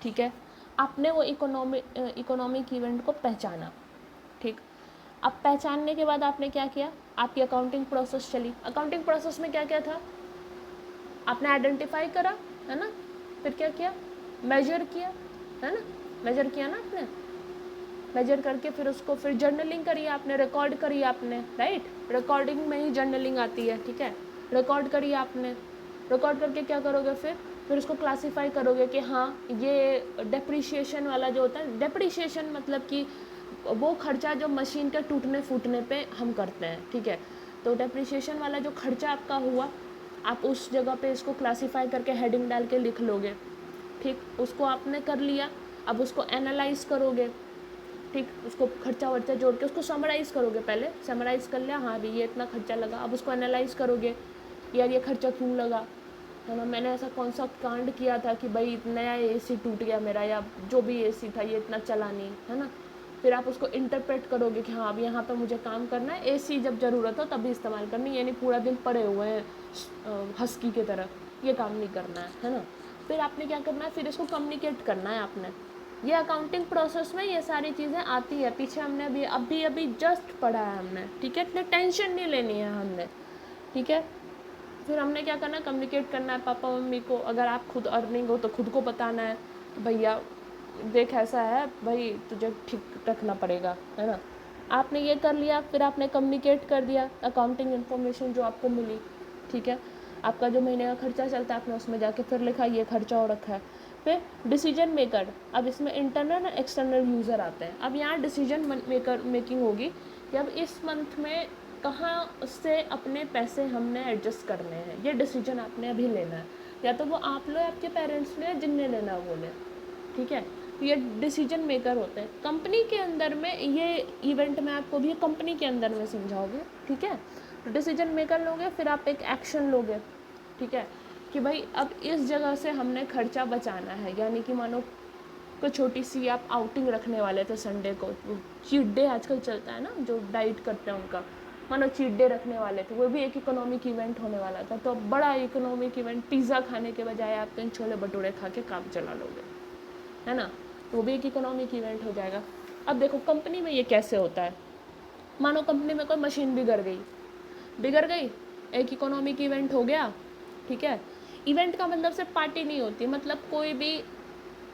ठीक है। आपने वो इकोनॉमिक इवेंट को पहचाना, ठीक। अब पहचानने के बाद आपने क्या किया, आपकी अकाउंटिंग प्रोसेस चली। अकाउंटिंग प्रोसेस में क्या क्या था, आपने आइडेंटिफाई करा, है ना, फिर क्या किया, मेजर किया, है ना, मेजर किया ना आपने, मेजर करके फिर उसको फिर जर्नलिंग करी आपने, रिकॉर्ड करी आपने, राइट। रिकॉर्डिंग में ही जर्नलिंग आती है, ठीक है। रिकॉर्ड करी आपने, रिकॉर्ड करके क्या करोगे, फिर उसको क्लासीफाई करोगे कि हाँ ये डेप्रिशिएशन वाला जो होता है, डेप्रिशिएशन मतलब कि वो खर्चा जो मशीन के टूटने फूटने पे हम करते हैं, ठीक है। तो डेप्रिशिएशन वाला जो खर्चा आपका हुआ, आप उस जगह पे इसको क्लासीफाई करके हेडिंग डाल के लिख लोगे, ठीक। उसको आपने कर लिया, अब उसको एनालाइज करोगे, ठीक। उसको खर्चा वर्चा जोड़ के उसको समराइज़ करोगे, पहले समराइज़ कर लिया, हाँ भाई ये इतना खर्चा लगा, अब उसको एनालाइज़ करोगे, यार ये खर्चा क्यों लगा, है ना, मैंने ऐसा कौन सा कांड किया था कि भाई नया एसी टूट गया मेरा, या जो भी एसी था ये इतना चला नहीं, है ना। फिर आप उसको इंटरप्रेट करोगे कि हाँ अब यहाँ पे मुझे काम करना है, एसी जब ज़रूरत हो तभी इस्तेमाल करनी, यानी पूरा दिन पड़े हुए हैं हस्की की तरह, ये काम नहीं करना है ना। फिर आपने क्या करना है, फिर इसको कम्युनिकेट करना है आपने। ये अकाउंटिंग प्रोसेस में ये सारी चीज़ें आती है, पीछे हमने अभी जस्ट पढ़ा है हमने, ठीक है। इतने टेंशन नहीं लेनी है हमने, ठीक है। फिर हमने क्या करना है, कम्युनिकेट करना है पापा मम्मी को, अगर आप खुद अर्निंग हो तो खुद को बताना है, भैया देख ऐसा है भाई, तुझे ठीक रखना पड़ेगा, है ना। आपने ये कर लिया, फिर आपने कम्युनिकेट कर दिया अकाउंटिंग इन्फॉर्मेशन जो आपको मिली, ठीक है। आपका जो महीने का खर्चा चलता है आपने उसमें जाके फिर लिखा ये खर्चा हो रखा है, फिर डिसीजन मेकर, अब इसमें इंटरनल और एक्सटर्नल यूज़र आते हैं। अब यहाँ डिसीजन मेकिंग होगी कि अब इस मंथ में कहाँ से अपने पैसे हमने एडजस्ट करने हैं, ये डिसीजन आपने अभी लेना है, या तो वो आप लो, आपके पेरेंट्स ने, जिनने लेना वो ले, ठीक है। ये डिसीजन मेकर होते हैं कंपनी के अंदर में। ये इवेंट में आपको भी कंपनी के अंदर में समझाओगे, ठीक है। तो डिसीजन मेकर लोगे, फिर आप एक एक्शन लोगे, ठीक है, कि भाई अब इस जगह से हमने खर्चा बचाना है। यानी कि मानो कोई छोटी सी आप आउटिंग रखने वाले थे संडे को, चीट डे आजकल चलता है ना, जो डाइट करते हैं उनका, मानो चीट डे रखने वाले थे, वो भी एक इकोनॉमिक इवेंट होने वाला था। तो बड़ा इकोनॉमिक इवेंट, पिज़्ज़ा खाने के बजाय आप कहीं छोले भटूरे खा के काम चला लोगे, है ना, तो वो भी एक इकोनॉमिक इवेंट हो जाएगा। अब देखो कंपनी में ये कैसे होता है, मानो कंपनी में कोई मशीन बिगड़ गई, एक इकोनॉमिक इवेंट हो गया, ठीक है। इवेंट का मतलब सिर्फ पार्टी नहीं होती, मतलब कोई भी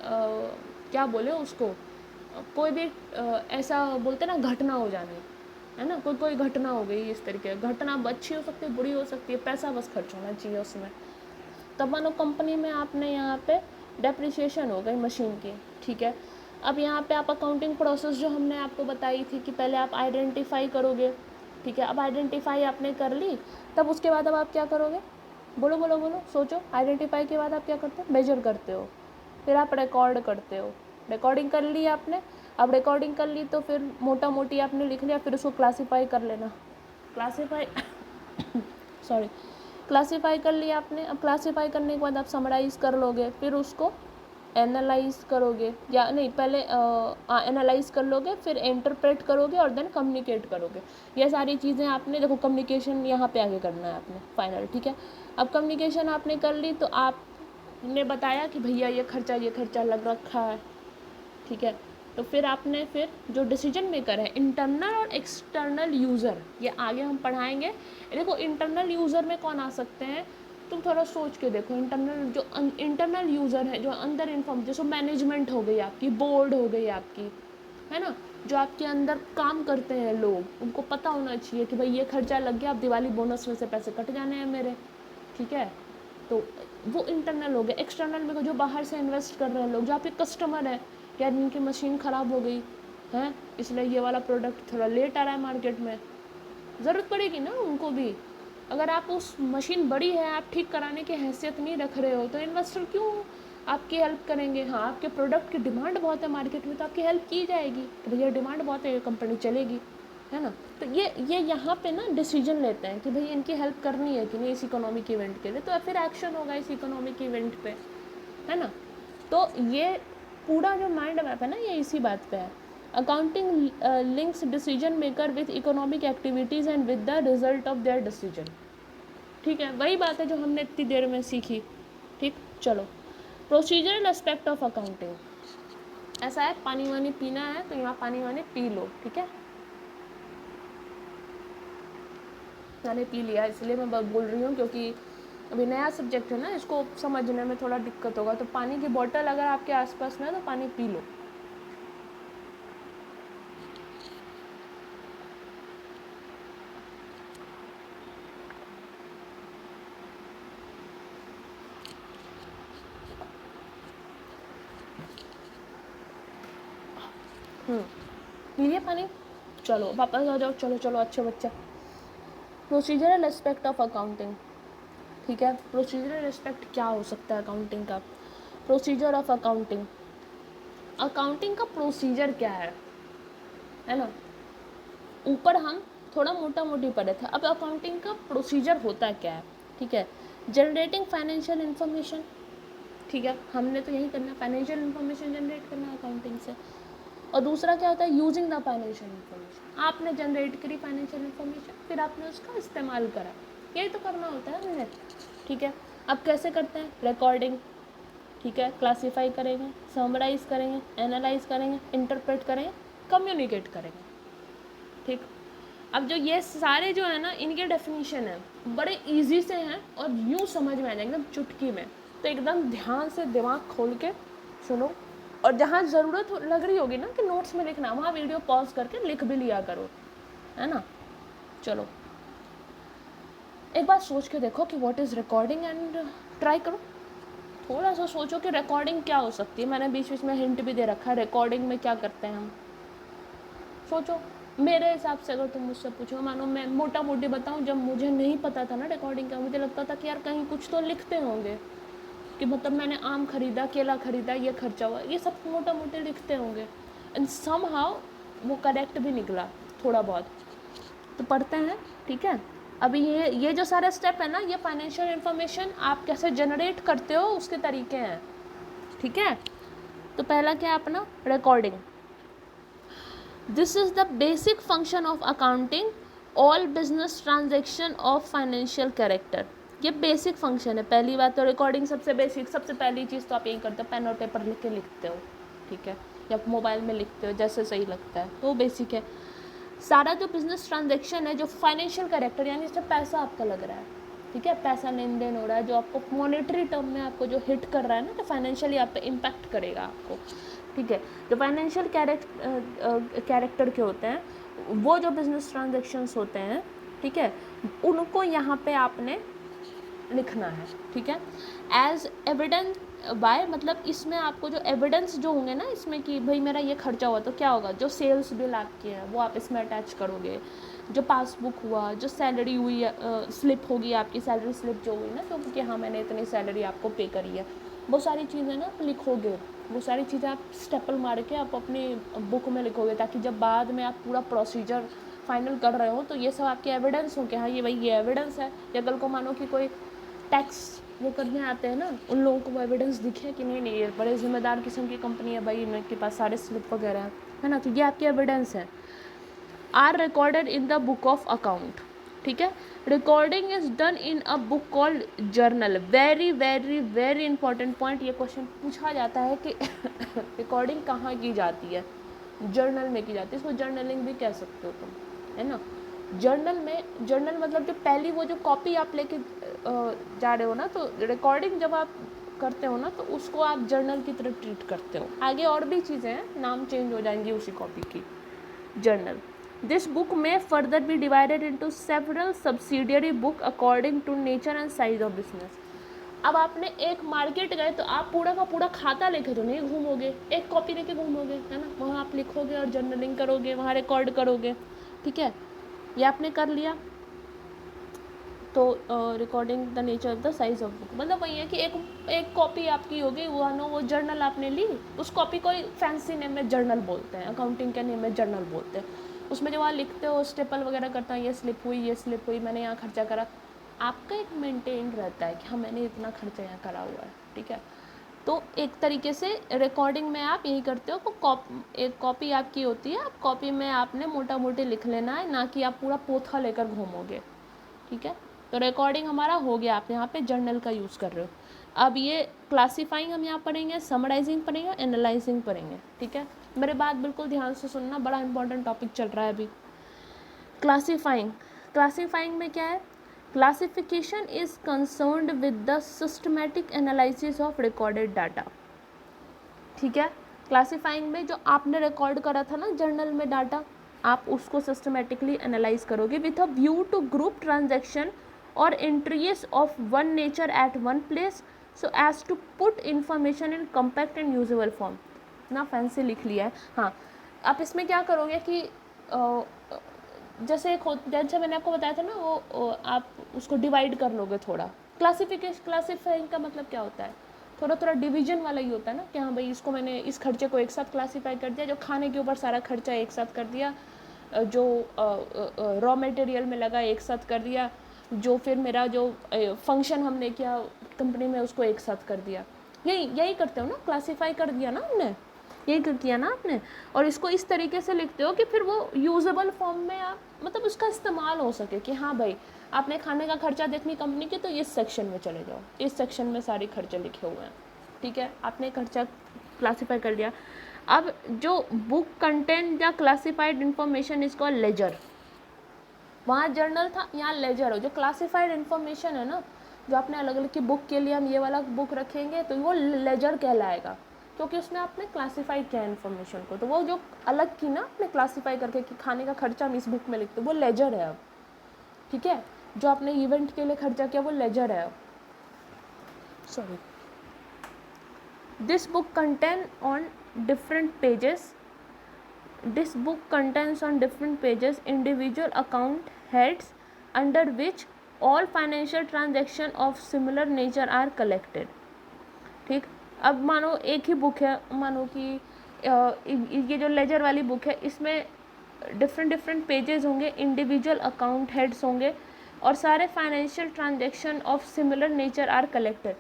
क्या बोले उसको, कोई भी ऐसा बोलते ना घटना हो जानी, है ना, कोई घटना हो गई, इस तरीके घटना अच्छी हो सकती है, बुरी हो सकती है, पैसा बस खर्च होना चाहिए उसमें। तब मानो कंपनी में आपने यहाँ पे डेप्रिसिएशन हो गई मशीन की, ठीक है। अब यहाँ पे आप अकाउंटिंग प्रोसेस जो हमने आपको बताई थी कि पहले आप आइडेंटिफाई करोगे, ठीक है। अब आइडेंटिफाई आपने कर ली, तब उसके बाद अब आप क्या करोगे, बोलो बोलो बोलो, सोचो। आइडेंटिफाई के बाद आप क्या करते हो, मेजर करते हो, फिर आप रिकॉर्ड करते हो, रिकॉर्डिंग कर ली आपने। अब रिकॉर्डिंग कर ली तो फिर मोटा मोटी आपने लिख लिया, फिर उसको क्लासीफाई कर लेना, क्लासीफाई सॉरी, क्लासीफाई कर लिया आपने। अब क्लासीफाई करने के बाद आप समराइज़ कर लोगे, फिर उसको एनालाइज करोगे, या नहीं, पहले एनालाइज कर लोगे, फिर इंटरप्रेट करोगे और देन कम्युनिकेट करोगे। ये सारी चीज़ें आपने, देखो कम्युनिकेशन यहाँ पे आगे करना है आपने फाइनल, ठीक है। अब कम्युनिकेशन आपने कर ली, तो आपने बताया कि भैया ये खर्चा लग रखा है, ठीक है। तो फिर आपने, फिर जो डिसीजन मेकर है, इंटरनल और एक्सटर्नल यूज़र, ये आगे हम पढ़ाएंगे। देखो इंटरनल यूज़र में कौन आ सकते हैं, तुम थोड़ा सोच के देखो। इंटरनल यूज़र है, जो अंदर इन्फॉर्म, जैसे मैनेजमेंट हो गई आपकी, बोर्ड हो गई आपकी, है ना, जो आपके अंदर काम करते हैं लोग, उनको पता होना चाहिए कि भाई ये खर्चा लग गया, अब दिवाली बोनस में से पैसे कट जाने हैं मेरे, ठीक है। तो वो इंटरनल हो गया। एक्सटर्नल में जो बाहर से इन्वेस्ट कर रहे हैं लोग, जो आपके कस्टमर हैं, कि यार इनकी मशीन ख़राब हो गई है, इसलिए ये वाला प्रोडक्ट थोड़ा लेट आ रहा है मार्केट में, ज़रूरत पड़ेगी ना उनको भी। अगर आप उस मशीन बड़ी है, आप ठीक कराने की हैसियत नहीं रख रहे हो, तो इन्वेस्टर क्यों आपकी हेल्प करेंगे। हाँ, आपके प्रोडक्ट की डिमांड बहुत है मार्केट में, तो आपकी हेल्प की जाएगी कि भैया डिमांड बहुत है, ये कंपनी चलेगी, है ना। तो ये यहाँ पे ना डिसीजन लेते हैं कि भाई इनकी हेल्प करनी है कि नहीं इस इकोनॉमिक इवेंट के लिए, तो फिर एक्शन होगा इस इकोनॉमिक इवेंट पे, है ना। तो ये पूरा जो माइंड मैप है ना, ये इसी बात पे है। Accounting links decision maker with economic activities and with the result of their decision, ठीक है। वही बात है जो हमने इतनी देर में सीखी, ठीक। चलो, प्रोसीजरल एस्पेक्ट ऑफ अकाउंटिंग, ऐसा है, पानी वानी पीना है तो यहाँ पानी वानी पी लो, ठीक है। मैंने पी लिया, इसलिए मैं बोल रही हूँ, क्योंकि अभी नया सब्जेक्ट है ना, इसको समझने में थोड़ा दिक्कत होगा। तो पानी की बोतल अगर आपके आसपास में है तो पानी पी लो। लिए पानी, चलो वापस आ जाओ, चलो चलो अच्छे बच्चा। प्रोसीजरल एस्पेक्ट ऑफ अकाउंटिंग, ठीक है। प्रोसीजरल एस्पेक्ट क्या हो सकता है अकाउंटिंग का, प्रोसीजर ऑफ अकाउंटिंग, अकाउंटिंग का प्रोसीजर क्या है ना। ऊपर हम थोड़ा मोटा मोटी पढ़े थे, अब अकाउंटिंग का प्रोसीजर होता क्या है, ठीक है। जनरेटिंग फाइनेंशियल इन्फॉर्मेशन, ठीक है, हमने तो यही करना, फाइनेंशियल इन्फॉर्मेशन जनरेट करना अकाउंटिंग से। और दूसरा क्या होता है, यूजिंग द फाइनेंशियल इन्फॉर्मेशन, आपने जनरेट करी फाइनेंशियल इन्फॉर्मेशन, फिर आपने उसका इस्तेमाल करा, यही तो करना होता है हमने, ठीक है। अब कैसे करते हैं, रिकॉर्डिंग, ठीक है, क्लासीफाई करेंगे, समराइज करेंगे, एनालाइज करेंगे, इंटरप्रेट करेंगे, कम्युनिकेट करेंगे, ठीक। अब जो ये सारे जो है ना, इनके डेफिनेशन है, बड़े इजी से हैं और यूँ समझ में आ जाएंगे एकदम चुटकी में। तो एकदम ध्यान से दिमाग खोल के सुनो, और जहाँ ज़रूरत लग रही होगी ना कि नोट्स में लिखना, वहाँ वीडियो पॉज करके लिख भी लिया करो, है ना। चलो एक बार सोच के देखो कि what is recording, and try करो, थोड़ा सा सोचो कि रिकॉर्डिंग क्या हो सकती है। मैंने बीच बीच में हिंट भी दे रखा है रिकॉर्डिंग में क्या करते हैं हम। सोचो, मेरे हिसाब से अगर तुम मुझसे पूछो, मानो मैं मोटा मोटी बताऊं, जब मुझे नहीं पता था ना रिकॉर्डिंग का, मुझे लगता था कि यार कहीं कुछ तो लिखते होंगे कि मतलब मैंने आम खरीदा, केला खरीदा, ये खर्चा हुआ, ये सब मोटा मोटे लिखते होंगे। एंड समहाउ वो करेक्ट भी निकला थोड़ा बहुत। तो पढ़ते हैं, ठीक है। अभी ये जो सारे स्टेप है ना, ये फाइनेंशियल इन्फॉर्मेशन आप कैसे जनरेट करते हो उसके तरीके हैं, ठीक है। तो पहला क्या है अपना, recording. This is the basic function of accounting all business transaction of financial character. ये बेसिक फंक्शन है। पहली बात तो रिकॉर्डिंग सबसे बेसिक, सबसे पहली चीज़ तो आप यही करते हो, पेन और पेपर लिख के लिखते हो, ठीक है, या मोबाइल में लिखते हो, जैसे सही लगता है, तो बेसिक है। सारा जो बिजनेस ट्रांजेक्शन है, जो फाइनेंशियल कैरेक्टर, यानी इससे पैसा आपका लग रहा है, ठीक है, पैसा लेन देन हो रहा है, जो आपको मॉनेटरी टर्म में आपको जो हिट कर रहा है ना, तो फाइनेंशियली आप पे इम्पैक्ट करेगा आपको, ठीक है। जो फाइनेंशियल कैरेक्टर के होते हैं, वो जो बिजनेस ट्रांजेक्शन्स होते हैं, ठीक है, उनको यहाँ पे आपने लिखना है, ठीक है। एज एविडेंस बाय, मतलब इसमें आपको जो एविडेंस जो होंगे ना इसमें कि भाई मेरा ये खर्चा हुआ, तो क्या होगा, जो सेल्स बिल आपके हैं वो आप इसमें अटैच करोगे, जो पासबुक हुआ, जो सैलरी हुई, स्लिप होगी आपकी, सैलरी स्लिप जो हुई ना, तो कि हाँ मैंने इतनी सैलरी आपको पे करी है, वो सारी चीज़ें ना आप लिखोगे। वो सारी चीज़ें आप स्टेपल मार के आप अपनी बुक में लिखोगे, ताकि जब बाद में आप पूरा प्रोसीजर फाइनल कर रहे हो तो ये सब आपके एविडेंस हो कि हाँ ये भाई ये एविडेंस है। या कल को मानो कि कोई टैक्स वो करने आते हैं ना, उन लोगों को वो एविडेंस दिखे कि नहीं नहीं ये बड़े जिम्मेदार किस्म की कंपनी है भाई, इनके पास सारे स्लिप वगैरह है ना, तो ये आपकी एविडेंस है। Are recorded in the book of account, ठीक है। Recording is done in a book called journal. Very very very important point, ये क्वेश्चन पूछा जाता है कि रिकॉर्डिंग कहाँ की जाती है, जर्नल में की जाती है, इसको जर्नलिंग भी कह सकते हो तुम, है ना। जर्नल में, जर्नल मतलब जो पहली वो जो कॉपी आप लेके जा रहे हो ना, तो रिकॉर्डिंग जब आप करते हो ना तो उसको आप जर्नल की तरह ट्रीट करते हो। आगे और भी चीज़ें हैं, नाम चेंज हो जाएंगी उसी कॉपी की। जर्नल, दिस बुक में further be divided into several subsidiary book according to nature and size of business. अब आपने एक मार्केट गए तो आप पूरा का पूरा खाता लेके तो नहीं घूमोगे, एक कॉपी लेके घूमोगे, है ना, वहाँ आप लिखोगे और जर्नलिंग करोगे, वहाँ रिकॉर्ड करोगे, ठीक है। ये आपने कर लिया। तो recording the nature of the size of book, मतलब वही है कि एक कॉपी आपकी होगी, वो जर्नल आपने ली, उस कॉपी को फैंसी नेम में जर्नल बोलते हैं, अकाउंटिंग के नेम में जर्नल बोलते हैं। उसमें जब आप लिखते हो, स्टेपल वगैरह करता है, ये स्लिप हुई, ये स्लिप हुई, मैंने यहाँ खर्चा करा, आपका एक मेंटेन रहता है कि हाँ मैंने इतना खर्चा यहाँ करा हुआ है, ठीक है। तो एक तरीके से रिकॉर्डिंग में आप यही करते हो, तो एक कॉपी आपकी होती है, आप कॉपी में आपने मोटा मोटी लिख लेना है, ना कि आप पूरा पोथा लेकर घूमोगे, ठीक है। तो रिकॉर्डिंग हमारा हो गया, आप यहाँ पे जर्नल का यूज़ कर रहे हो। अब ये क्लासीफाइंग हम यहाँ पढ़ेंगे, समराइजिंग पढ़ेंगे, एनालाइजिंग पढ़ेंगे, ठीक है। मेरे बात बिल्कुल ध्यान से सुनना, बड़ा इंपॉर्टेंट टॉपिक चल रहा है अभी। क्लासीफाइंग, क्लासीफाइंग में क्या है, classification is concerned with the systematic analysis of recorded data, ठीक है। क्लासीफाइंग में जो आपने रिकॉर्ड करा था ना जर्नल में डाटा, आप उसको सिस्टमेटिकली एनालाइज करोगे with a view to group transaction और entries of one nature at one place so as to put information in compact and usable form. ना फैंसी लिख लिया है, हाँ। आप इसमें क्या करोगे कि जैसे मैंने आपको बताया था ना, वो आप उसको डिवाइड कर लोगे थोड़ा। क्लासिफाइंग का मतलब क्या होता है, थोड़ा थोड़ा डिवीजन वाला ही होता है ना, कि हाँ भाई इसको मैंने इस खर्चे को एक साथ क्लासीफाई कर दिया, जो खाने के ऊपर सारा खर्चा एक साथ कर दिया, जो रॉ मटेरियल में लगा एक साथ कर दिया, जो फिर मेरा जो फंक्शन हमने किया कंपनी में उसको एक साथ कर दिया। यही करते हो ना, क्लासीफाई कर दिया ना हमने, यही किया ना आपने। और इसको इस तरीके से लिखते हो कि फिर वो यूजेबल फॉर्म में आप मतलब उसका इस्तेमाल हो सके, कि हाँ भाई आपने खाने का खर्चा देखनी कंपनी की, तो इस सेक्शन में चले जाओ, इस सेक्शन में सारे खर्चे लिखे हुए हैं, ठीक है। आपने खर्चा क्लासीफाई कर दिया। अब जो बुक कंटेंट या क्लासीफाइड इंफॉर्मेशन इसको लेजर, वहाँ जर्नल था, यहाँ लेजर हो। जो क्लासीफाइड इंफॉर्मेशन है ना, जो आपने अलग अलग की बुक के लिए हम ये वाला बुक रखेंगे तो वो लेजर कहलाएगा, क्योंकि उसमें आपने क्लासीफाई किया इन्फॉर्मेशन को। तो वो जो अलग की ना आपने क्लासीफाई करके कि खाने का खर्चा हम इस बुक में लिखते, वो लेजर है अब, ठीक है। जो आपने इवेंट के लिए खर्चा किया वो लेजर है अब, sorry. This book contain on different pages. This book contains on different pages individual account heads under which all financial transaction of similar nature are collected. ठीक, अब मानो एक ही बुक है, मानो कि ये जो लेजर वाली बुक है इसमें डिफरेंट पेजेस होंगे, इंडिविजुअल अकाउंट हेड्स होंगे और सारे financial transaction of similar nature are collected.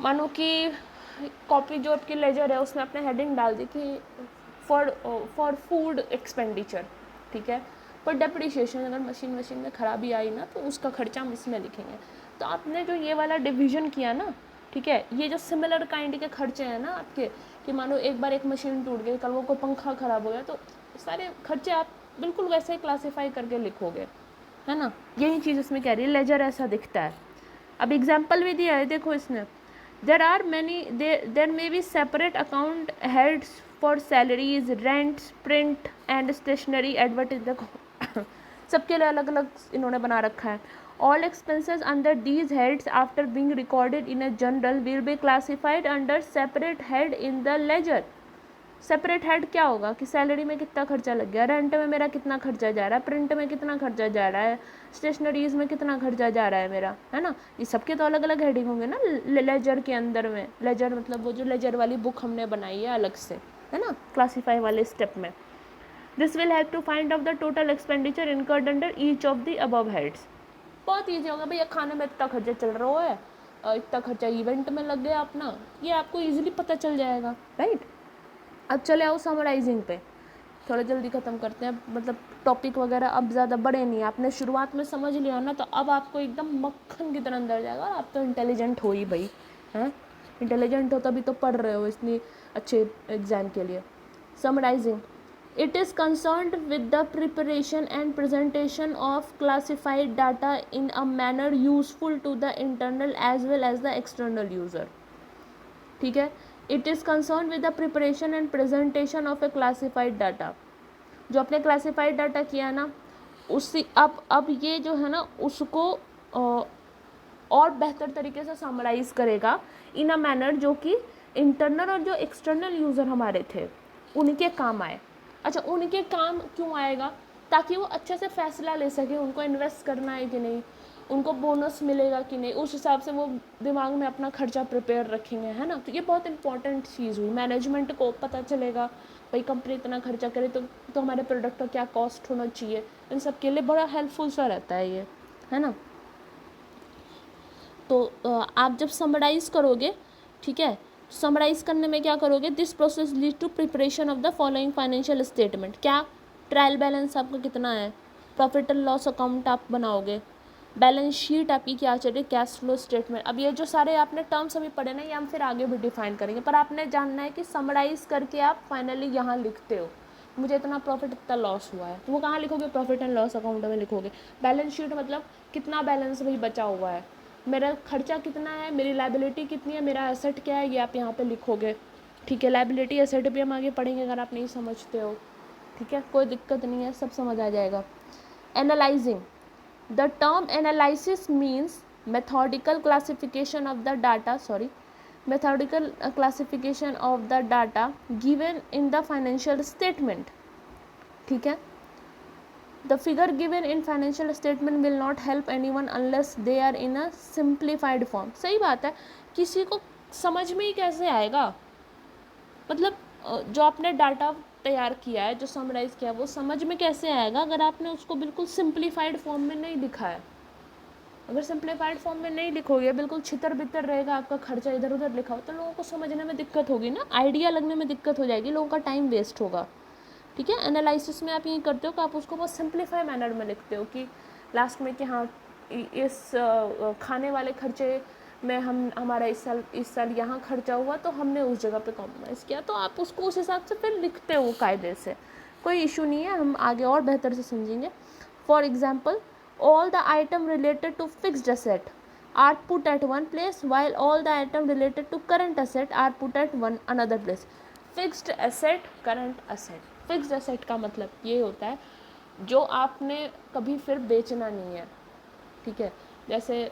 मानो कि कॉपी जो आपकी लेजर है उसमें आपने हेडिंग डाल दी कि फॉर फूड एक्सपेंडिचर, ठीक है, पर डेप्रिशिएशन अगर मशीन में खराबी आई ना तो उसका खर्चा हम इसमें लिखेंगे। तो आपने जो ये वाला डिवीजन किया ना, ठीक है, ये जो सिमिलर काइंड के खर्चे हैं ना आपके, कि मानो एक बार एक मशीन टूट गई, कल वो कोई पंखा ख़राब हो गया, तो सारे खर्चे आप बिल्कुल वैसे ही क्लासीफाई करके लिखोगे, है ना। यही चीज़ इसमें कह रही है, लेजर ऐसा दिखता है। अब एग्जाम्पल भी दिया है, देखो इसने, there may be separate account heads for salaries, rents, print and stationery, advertising सबके लिए अलग अलग इन्होंने बना रखा है। All expenses under these heads after being recorded in a journal will be classified under separate head in the ledger. Separate head क्या होगा कि सैलरी में कितना खर्चा लग गया, रेंट में मेरा कितना खर्चा जा रहा है, प्रिंट में कितना खर्चा जा रहा है, स्टेशनरीज में कितना खर्चा जा रहा है मेरा, है ना। ये सबके तो अलग अलग हेडिंग होंगे ना लेजर के अंदर में। लेजर मतलब वो जो लेजर वाली बुक हमने बनाई है अलग से, है ना, क्लासीफाई वाले स्टेप में। This will help to find out the total expenditure incurred under each of the above heads. बहुत ईजी होगा भैया, खाने में इतना खर्चा चल रहा है, इतना खर्चा इवेंट में लग गया अपना, ये आपको ईजिली पता चल जाएगा, राइट। अब चले आओ समराइजिंग पे, थोड़ा जल्दी ख़त्म करते हैं, मतलब टॉपिक वगैरह अब ज़्यादा बड़े नहीं, आपने शुरुआत में समझ लिया ना तो अब आपको एकदम मक्खन की तरह अंदर जाएगा। और आप तो इंटेलिजेंट हो ही भाई, हैं, इंटेलिजेंट हो तभी तो पढ़ रहे हो इतनी अच्छे एग्ज़ाम के लिए। Summarising, it is concerned with the preparation and presentation of classified data in a manner useful to the internal as well as the external user, ठीक है। It is concern with the preparation and presentation of a classified data. जो आपने classified data किया ना उसी अब ये जो है ना उसको और बेहतर तरीके से समराइज़ करेगा इन अ मैनर जो कि इंटरनल और जो एक्सटर्नल यूज़र हमारे थे उनके काम आए। अच्छा, उनके काम क्यों आएगा? ताकि वो अच्छे से फैसला ले सके, उनको इन्वेस्ट करना है कि नहीं, उनको बोनस मिलेगा कि नहीं, उस हिसाब से वो दिमाग में अपना खर्चा प्रिपेयर रखेंगे, है ना। तो ये बहुत इंपॉर्टेंट चीज़ हुई, मैनेजमेंट को पता चलेगा भाई कंपनी इतना खर्चा करे तो हमारे प्रोडक्ट का क्या कॉस्ट होना चाहिए, इन सब के लिए बड़ा हेल्पफुल सा रहता है ये, है ना। तो आप जब समराइज़ करोगे, ठीक है, समराइज़ करने में क्या करोगे, this process lead to preparation of the following financial statement. क्या ट्रायल बैलेंस आपका कितना है, प्रॉफिट एंड लॉस अकाउंट आप बनाओगे, बैलेंस शीट आपकी क्या चल रही, कैश फ्लो स्टेटमेंट। अब ये जो सारे आपने टर्म्स अभी पढ़े ना ये हम फिर आगे भी डिफाइन करेंगे, पर आपने जानना है कि समराइज़ करके आप फाइनली यहाँ लिखते हो मुझे इतना प्रॉफिट इतना लॉस हुआ है, तो वो कहाँ लिखोगे, प्रॉफिट एंड लॉस अकाउंट में लिखोगे। बैलेंस शीट मतलब कितना बैलेंस भाई बचा हुआ है, मेरा खर्चा कितना है, मेरी लाइबिलिटी कितनी है, मेरा एसेट क्या है, ये आप यहाँ पे लिखोगे, ठीक है। लाइबिलिटी एसेट भी हम आगे पढ़ेंगे अगर आप नहीं समझते हो, ठीक है, कोई दिक्कत नहीं है, सब समझ आ जाएगा। Analysing, the term analysis means methodical classification of the data given in the financial statement, ठीक है। The figure given in financial statement will not help anyone unless they are in a simplified form। सही बात है, किसी को समझ में ही कैसे आएगा, मतलब जो आपने डाटा तैयार किया है, जो समराइज़ किया है, वो समझ में कैसे आएगा अगर आपने उसको बिल्कुल सिंप्लीफाइड फॉर्म में नहीं लिखा है। अगर सिंप्लीफाइड फॉर्म में नहीं लिखोगे, बिल्कुल छितर बितर रहेगा आपका खर्चा इधर उधर लिखा हो, तो लोगों को समझने में दिक्कत होगी ना, आइडिया लगने में दिक्कत हो जाएगी, लोगों का टाइम वेस्ट होगा, ठीक है। एनालिसिस में आप ये करते हो कि आप उसको बहुत सिंप्लीफाई मैनर में लिखते हो कि लास्ट में कि हाँ इस खाने वाले खर्चे में हमारा इस साल यहाँ खर्चा हुआ तो हमने उस जगह पे कॉम्प्रोमाइज़ किया, तो आप उसको उस हिसाब से फिर लिखते हो कायदे से, कोई इशू नहीं है, हम आगे और बेहतर से समझेंगे। For example, all the item related to fixed asset are put at one place while all the item related to current asset are put at another place। fixed asset, current asset, fixed asset का मतलब ये होता है जो आपने कभी फिर बेचना नहीं है, ठीक है। जैसे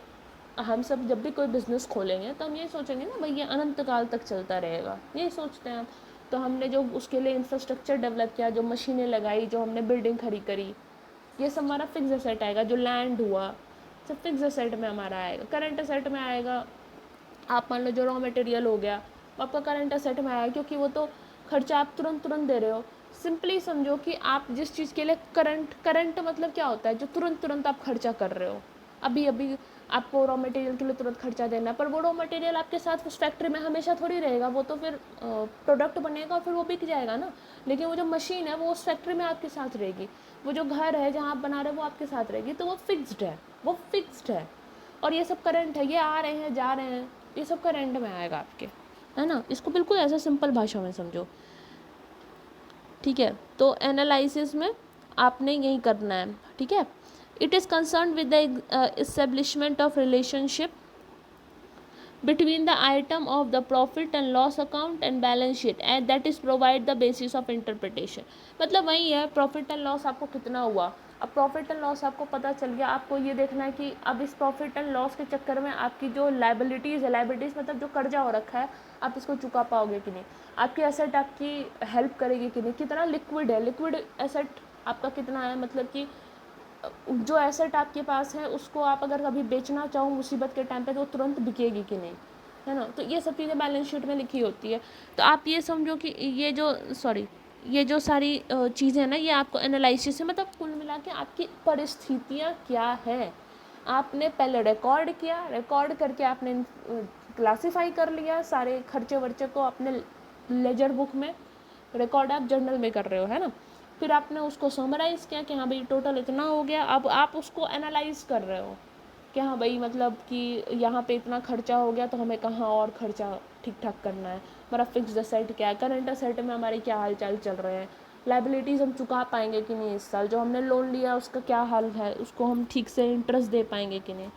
हम सब जब भी कोई बिज़नेस खोलेंगे तो हम ये सोचेंगे ना भाई ये अनंत काल तक चलता रहेगा, यही सोचते हैं हम। तो हमने जो उसके लिए इंफ्रास्ट्रक्चर डेवलप किया, जो मशीनें लगाई, जो हमने बिल्डिंग खड़ी करी, ये सब हमारा फिक्स एसेट आएगा। जो लैंड हुआ सब फिक्स एसेट में हमारा आएगा, करंट एसेट में आएगा। आप मान लो जो रॉ मटेरियल हो गया वो आपका करंट एसेट में आएगा, क्योंकि वो तो खर्चा आप तुरंत तुरंत दे रहे हो। सिंपली समझो कि आप जिस चीज़ के लिए करंट मतलब क्या होता है, जो तुरंत तुरंत आप खर्चा कर रहे हो। अभी अभी आपको रॉ मटेरियल के लिए तुरंत खर्चा देना है, पर वो रॉ मटेरियल आपके साथ उस फैक्ट्री में हमेशा थोड़ी रहेगा, वो तो फिर प्रोडक्ट बनेगा और फिर वो बिक जाएगा ना। लेकिन वो जो मशीन है वो उस फैक्ट्री में आपके साथ रहेगी, वो जो घर है जहाँ आप बना रहे हो वो आपके साथ रहेगी, तो वो फिक्स्ड है, वो फिक्स्ड है। और ये सब करंट है, ये आ रहे हैं जा रहे हैं, ये सब करंट में आएगा आपके, है ना। इसको बिल्कुल ऐसा सिंपल भाषा में समझो, ठीक है। तो एनालिसिस में आपने यही करना है, ठीक है। It is concern with the establishment of relationship between the item of the profit and loss account and balance sheet, and that is provide the basis of interpretation। मतलब वही है, प्रॉफिट एंड लॉस आपको कितना हुआ। अब profit and loss आपको पता चल गया, आपको ये देखना है कि अब इस प्रॉफिट एंड लॉस के चक्कर में आपकी जो लाइबिलिटीज़ है, लाइबिलिटीज़ मतलब जो कर्जा हो रखा है, आप इसको चुका पाओगे कि नहीं, आपकी एसेट आपकी हेल्प करेगी कि नहीं, कितना लिक्विड है, लिक्विड एसेट आपका कितना है, मतलब कि जो एसेट आपके पास है उसको आप अगर कभी बेचना चाहो मुसीबत के टाइम पे तो वो तुरंत बिकेगी कि नहीं, है ना। तो ये सब चीज़ें बैलेंस शीट में लिखी होती है। तो आप ये समझो कि ये जो सारी चीज़ें हैं ना, ये आपको एनालिसिस से मतलब कुल मिला के आपकी परिस्थितियाँ क्या है, आपने पहले रिकॉर्ड किया, रिकॉर्ड करके आपने क्लासीफाई कर लिया सारे खर्चे वर्चे को अपने लेजर बुक में, रिकॉर्ड आप जर्नल में कर रहे हो, है ना। फिर आपने उसको समराइज़ किया कि हाँ भाई टोटल इतना हो गया। अब आप उसको एनालाइज कर रहे हो कि हाँ भाई मतलब कि यहाँ पे इतना खर्चा हो गया तो हमें कहाँ और खर्चा ठीक ठाक करना है, हमारा फिक्स्ड एसेट क्या है, करंट एसेट में हमारे क्या हाल चाल चल रहे हैं, लाइबिलिटीज़ हम चुका पाएंगे कि नहीं इस साल, जो हमने लोन लिया उसका क्या हाल है, उसको हम ठीक से इंटरेस्ट दे पाएंगे कि नहीं।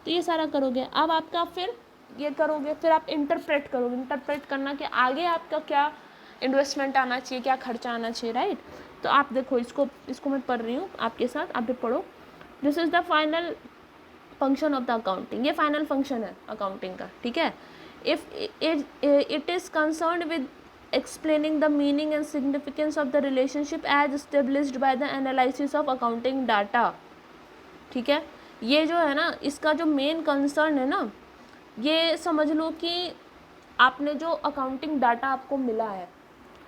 तो ये सारा करोगे। अब आपका फिर ये करोगे, फिर आप इंटरप्रेट करोगे, इंटरप्रेट करना कि आगे आपका क्या इन्वेस्टमेंट आना चाहिए, क्या खर्चा आना चाहिए, राइट। तो आप देखो, इसको मैं पढ़ रही हूँ आपके साथ, आप भी पढ़ो। This is the final function of the accounting, ये फाइनल फंक्शन है अकाउंटिंग का, ठीक है। If it is concerned with explaining the meaning and significance of the relationship as established by the analysis of accounting data, ठीक है। ये जो है ना, इसका जो मेन कंसर्न है ना, ये समझ लो कि आपने जो अकाउंटिंग डाटा आपको मिला है,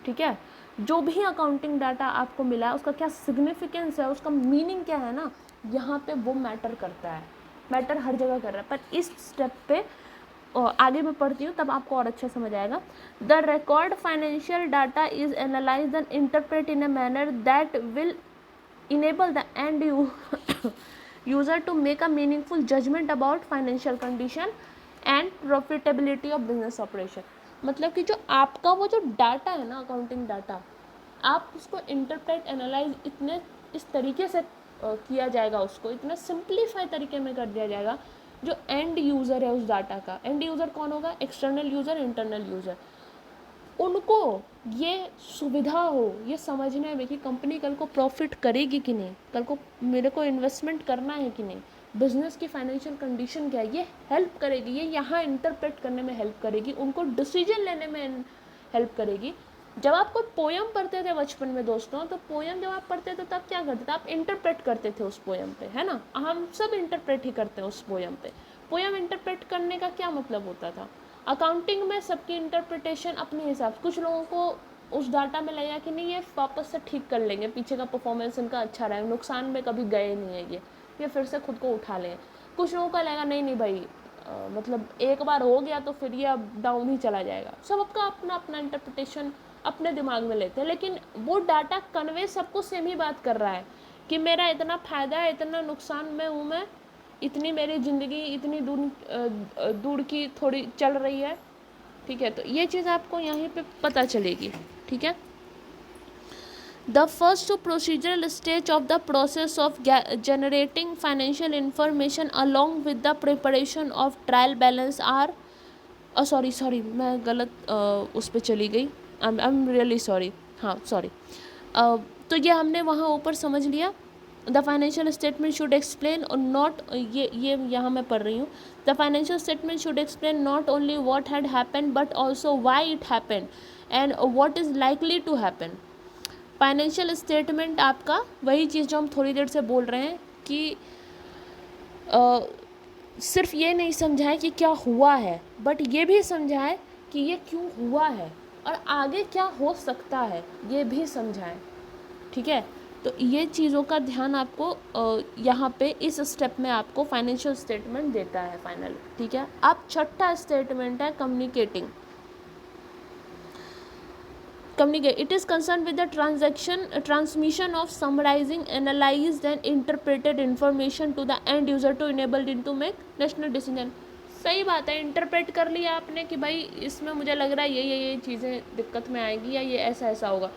ठीक है, जो भी अकाउंटिंग डाटा आपको मिला है उसका क्या सिग्निफिकेंस है, उसका मीनिंग क्या है ना, यहाँ पे वो मैटर करता है, मैटर हर जगह कर रहा है। पर इस स्टेप पे आगे मैं पढ़ती हूँ तब आपको और अच्छा समझ आएगा। The record financial data is analyse and interpret in a manner that will enable the end user to make a meaningful judgment about financial condition and profitability of business operation। मतलब कि जो आपका वो जो डाटा है ना, accounting data, आप उसको इंटरप्रेट एनालाइज इतने इस तरीके से किया जाएगा, उसको इतना सिंप्लीफाई तरीके में कर दिया जाएगा, जो एंड यूज़र है उस डाटा का, एंड यूज़र कौन होगा, एक्सटर्नल यूज़र, इंटरनल यूज़र, उनको ये सुविधा हो ये समझने में कि कंपनी कल को प्रॉफिट करेगी कि नहीं, कल को मेरे को इन्वेस्टमेंट करना है कि नहीं, बिजनेस की फाइनेंशियल कंडीशन क्या है, ये हेल्प करेगी, ये यहाँ इंटरप्रेट करने में हेल्प करेगी, उनको डिसीजन लेने में हेल्प करेगी। जब आप कोई पोयम पढ़ते थे बचपन में दोस्तों, तो पोयम जब आप पढ़ते थे तब क्या करते थे, आप इंटरप्रेट करते थे उस पोयम पे, है ना। हम सब इंटरप्रेट ही करते हैं उस पोयम पे। पोयम इंटरप्रेट करने का क्या मतलब होता था, अकाउंटिंग में सबकी इंटरप्रिटेशन अपने हिसाब से, कुछ लोगों को उस डाटा में लगेगा कि नहीं ये वापस से ठीक कर लेंगे, पीछे का परफॉर्मेंस इनका अच्छा रहा है, नुकसान में कभी गए नहीं है ये फिर से खुद को उठा लें। कुछ लोगों का लगेगा नहीं नहीं भाई मतलब एक बार हो गया तो फिर ये अब डाउन ही चला जाएगा। सबका अपना अपना इंटरप्रिटेशन अपने दिमाग में लेते हैं, लेकिन वो डाटा कन्वे सबको सेम ही बात कर रहा है कि मेरा इतना फ़ायदा है, इतना नुकसान में हूँ मैं, इतनी मेरी ज़िंदगी इतनी दूर की थोड़ी चल रही है, ठीक है। तो ये चीज़ आपको यहीं पे पता चलेगी, ठीक है। The first procedural stage of the process of generating financial information along with the preparation of trial balance are sorry मैं गलत उस पर चली गई, आई एम रियली सॉरी, हाँ सॉरी। तो ये हमने वहाँ ऊपर समझ लिया the financial statement should explain और नॉट, ये यहाँ मैं पढ़ रही हूँ, the financial statement should explain not only what had happened but also why it happened and what is likely to happen. Financial statement आपका वही चीज़ जो हम थोड़ी देर से बोल रहे हैं कि सिर्फ ये नहीं समझाएं कि क्या हुआ है, बट ये भी समझाएं कि ये क्यों हुआ है और आगे क्या हो सकता है, ये भी समझाएं। ठीक है, तो ये चीज़ों का ध्यान आपको यहाँ पे इस स्टेप में आपको फाइनेंशियल स्टेटमेंट देता है फाइनल। ठीक है, अब छठा स्टेटमेंट है communicating. Communicate. It is concerned with the transmission of summarizing, analyzed and interpreted information to the end user to enable him to make rational decision. सही बात है, इंटरप्रेट कर लिया आपने कि भाई इसमें मुझे लग रहा है ये चीज़ें दिक्कत में आएगी या ये ऐसा होगा।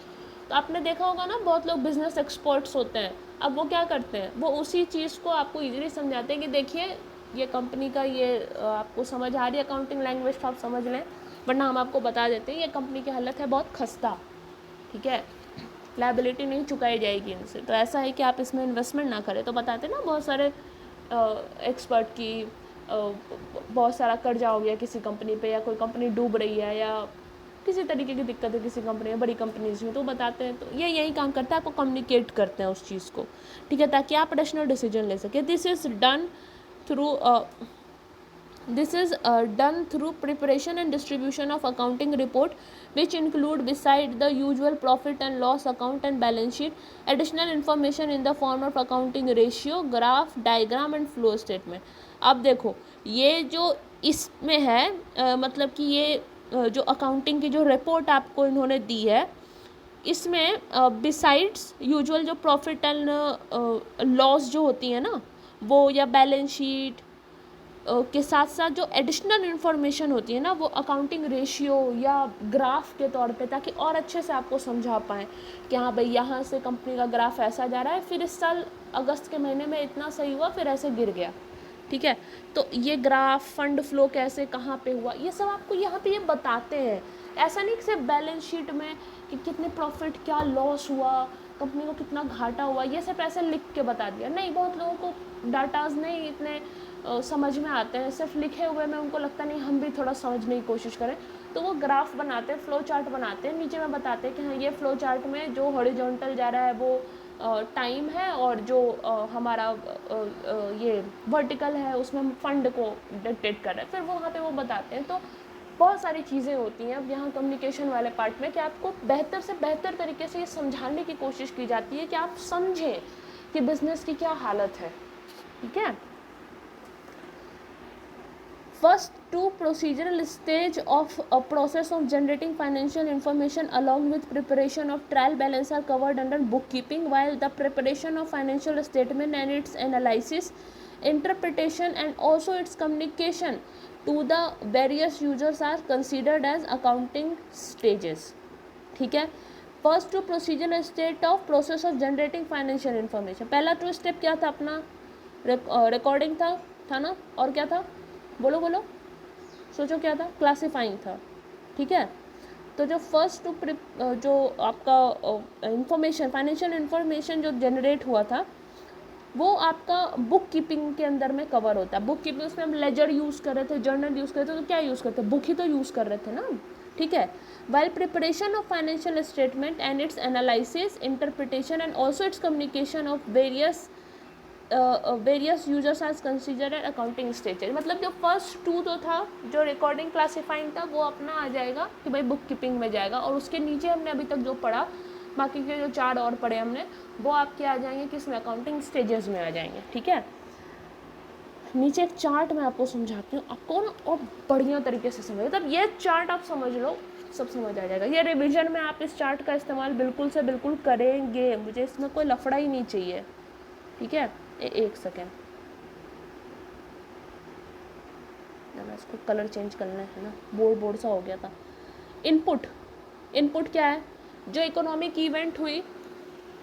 तो आपने देखा होगा ना, बहुत लोग बिजनेस एक्सपर्ट्स होते हैं, अब वो क्या करते हैं, वो उसी चीज़ को आपको ईजिली समझाते हैं कि देखिए ये कंपनी का ये आपको समझ आ रही है अकाउंटिंग लैंग्वेज, तो आप समझ लें, वरना हम आपको बता देते हैं ये कंपनी की हालत है बहुत खस्ता। ठीक है, लायबिलिटी नहीं चुकाई जाएगी इनसे, तो ऐसा है कि आप इसमें इन्वेस्टमेंट ना करें। तो बताते ना बहुत सारे एक्सपर्ट की बहुत सारा कर्जा हो गया किसी कंपनी पे, या कोई कंपनी डूब रही है, या किसी तरीके की दिक्कत है किसी कंपनी में, बड़ी कंपनीज में, तो बताते हैं। तो ये यही काम करता है, आपको कम्युनिकेट करते हैं उस चीज़ को। ठीक है, ताकि आप रैशनल डिसीजन ले सकें। This is done through preparation and distribution of accounting report, which include, beside the usual profit and loss account and balance sheet, additional information in the form of accounting ratio, graph, diagram and flow statement. अब देखो ये जो इसमें है मतलब कि ये जो अकाउंटिंग की जो रिपोर्ट आपको इन्होंने दी है, इसमें बिसाइड्स यूजुअल जो प्रॉफिट एंड लॉस जो होती है ना वो, या बैलेंस शीट के साथ साथ जो एडिशनल इन्फॉर्मेशन होती है ना, वो अकाउंटिंग रेशियो या ग्राफ के तौर पे, ताकि और अच्छे से आपको समझा पाएँ कि हाँ भाई यहाँ से कंपनी का ग्राफ ऐसा जा रहा है, फिर इस साल अगस्त के महीने में इतना सही हुआ, फिर ऐसे गिर गया। ठीक है, तो ये ग्राफ, फंड फ्लो कैसे कहाँ पे हुआ, ये सब आपको यहाँ पे ये बताते हैं। ऐसा नहीं कि सिर्फ बैलेंस शीट में कि कितने प्रॉफिट, क्या लॉस हुआ, कंपनी को कितना घाटा हुआ, ये सब ऐसे लिख के बता दिया नहीं। बहुत लोगों को डाटाज नहीं इतने समझ में आते हैं, सिर्फ लिखे हुए में उनको लगता नहीं हम भी थोड़ा समझने की कोशिश करें, तो वो ग्राफ बनाते हैं, फ्लो चार्ट बनाते हैं, नीचे में बताते हैं कि हाँ ये फ्लो चार्ट में जो हॉरिजॉन्टल जा रहा है वो टाइम है, और जो हमारा ये वर्टिकल है उसमें फंड को डिक्टेट कर रहा है, फिर वो वहाँ पे वो बताते हैं। तो बहुत सारी चीज़ें होती हैं अब यहाँ कम्युनिकेशन वाले पार्ट में कि आपको बेहतर से बेहतर तरीके से ये समझाने की कोशिश की जाती है कि आप समझें कि बिज़नेस की क्या हालत है। ठीक है, First two procedural stage of a process of generating financial information along with preparation of trial balance are covered under bookkeeping, while the preparation of financial statement and its analysis, interpretation and also its communication to the various users are considered as accounting stages. ठीक है, first two procedural state of process of generating financial information. पहला two step क्या था अपना, recording था ना, और क्या था, बोलो सोचो क्या था, क्लासीफाइंग था। ठीक है, तो जो फर्स्ट टू जो आपका इंफॉर्मेशन, फाइनेंशियल इन्फॉर्मेशन जो जनरेट हुआ था, वो आपका बुक कीपिंग के अंदर में कवर होता है। बुक कीपिंग उसमें हम लेजर यूज़ कर रहे थे, जर्नल यूज़ कर रहे थे, तो क्या यूज़ करते, बुक ही तो यूज़ कर रहे थे ना। ठीक है, while preparation of financial statement and its analysis, interpretation and also its communication of various users as considered accounting stages। मतलब जो फर्स्ट टू तो था, जो रिकॉर्डिंग क्लासीफाइंग था, वो अपना आ जाएगा कि भाई बुक कीपिंग में जाएगा, और उसके नीचे हमने अभी तक जो पढ़ा, बाकी के जो 4 और पढ़े हमने, वो आपके आ जाएंगे किसमें, अकाउंटिंग स्टेजेस में आ जाएंगे। ठीक है, नीचे एक चार्ट मैं आपको समझाती हूँ, आपको ना और बढ़िया तरीके से समझ, तब ये चार्ट आप समझ लो, सब समझ आ जाएगा। ये रिवीजन में आप इस चार्ट का इस्तेमाल बिल्कुल से बिल्कुल करेंगे, मुझे इसमें कोई लफड़ा ही नहीं चाहिए। ठीक है, एक सेकेंड, मैं इसको कलर चेंज करना है ना, बोर्ड सा हो गया था। इनपुट क्या है, जो इकोनॉमिक इवेंट हुई।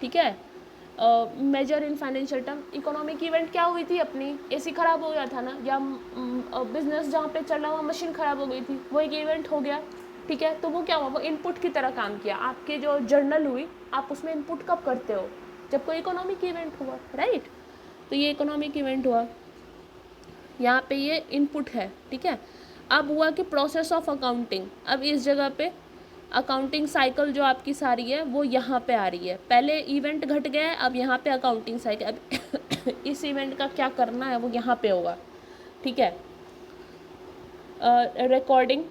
ठीक है, major in financial term, economic event क्या हुई थी अपनी, एसी ख़राब हो गया था ना, या बिजनेस जहाँ पे चल रहा हुआ मशीन ख़राब हो गई थी, वो एक इवेंट हो गया। ठीक है, तो वो क्या हुआ, वो इनपुट की तरह काम किया। आपके जो जर्नल हुई, आप उसमें इनपुट कब करते हो, जब कोई इकोनॉमिक इवेंट हुआ, राइट। तो ये इकोनॉमिक इवेंट हुआ, यहाँ पे ये इनपुट है, ठीक है। अब हुआ कि प्रोसेस ऑफ अकाउंटिंग, अब इस जगह पे अकाउंटिंग साइकिल जो आपकी सारी है वो यहाँ पे आ रही है। पहले इवेंट घट गया है, अब यहाँ पे अकाउंटिंग साइकिल, अब इस इवेंट का क्या करना है वो यहाँ पे होगा, ठीक है। Recording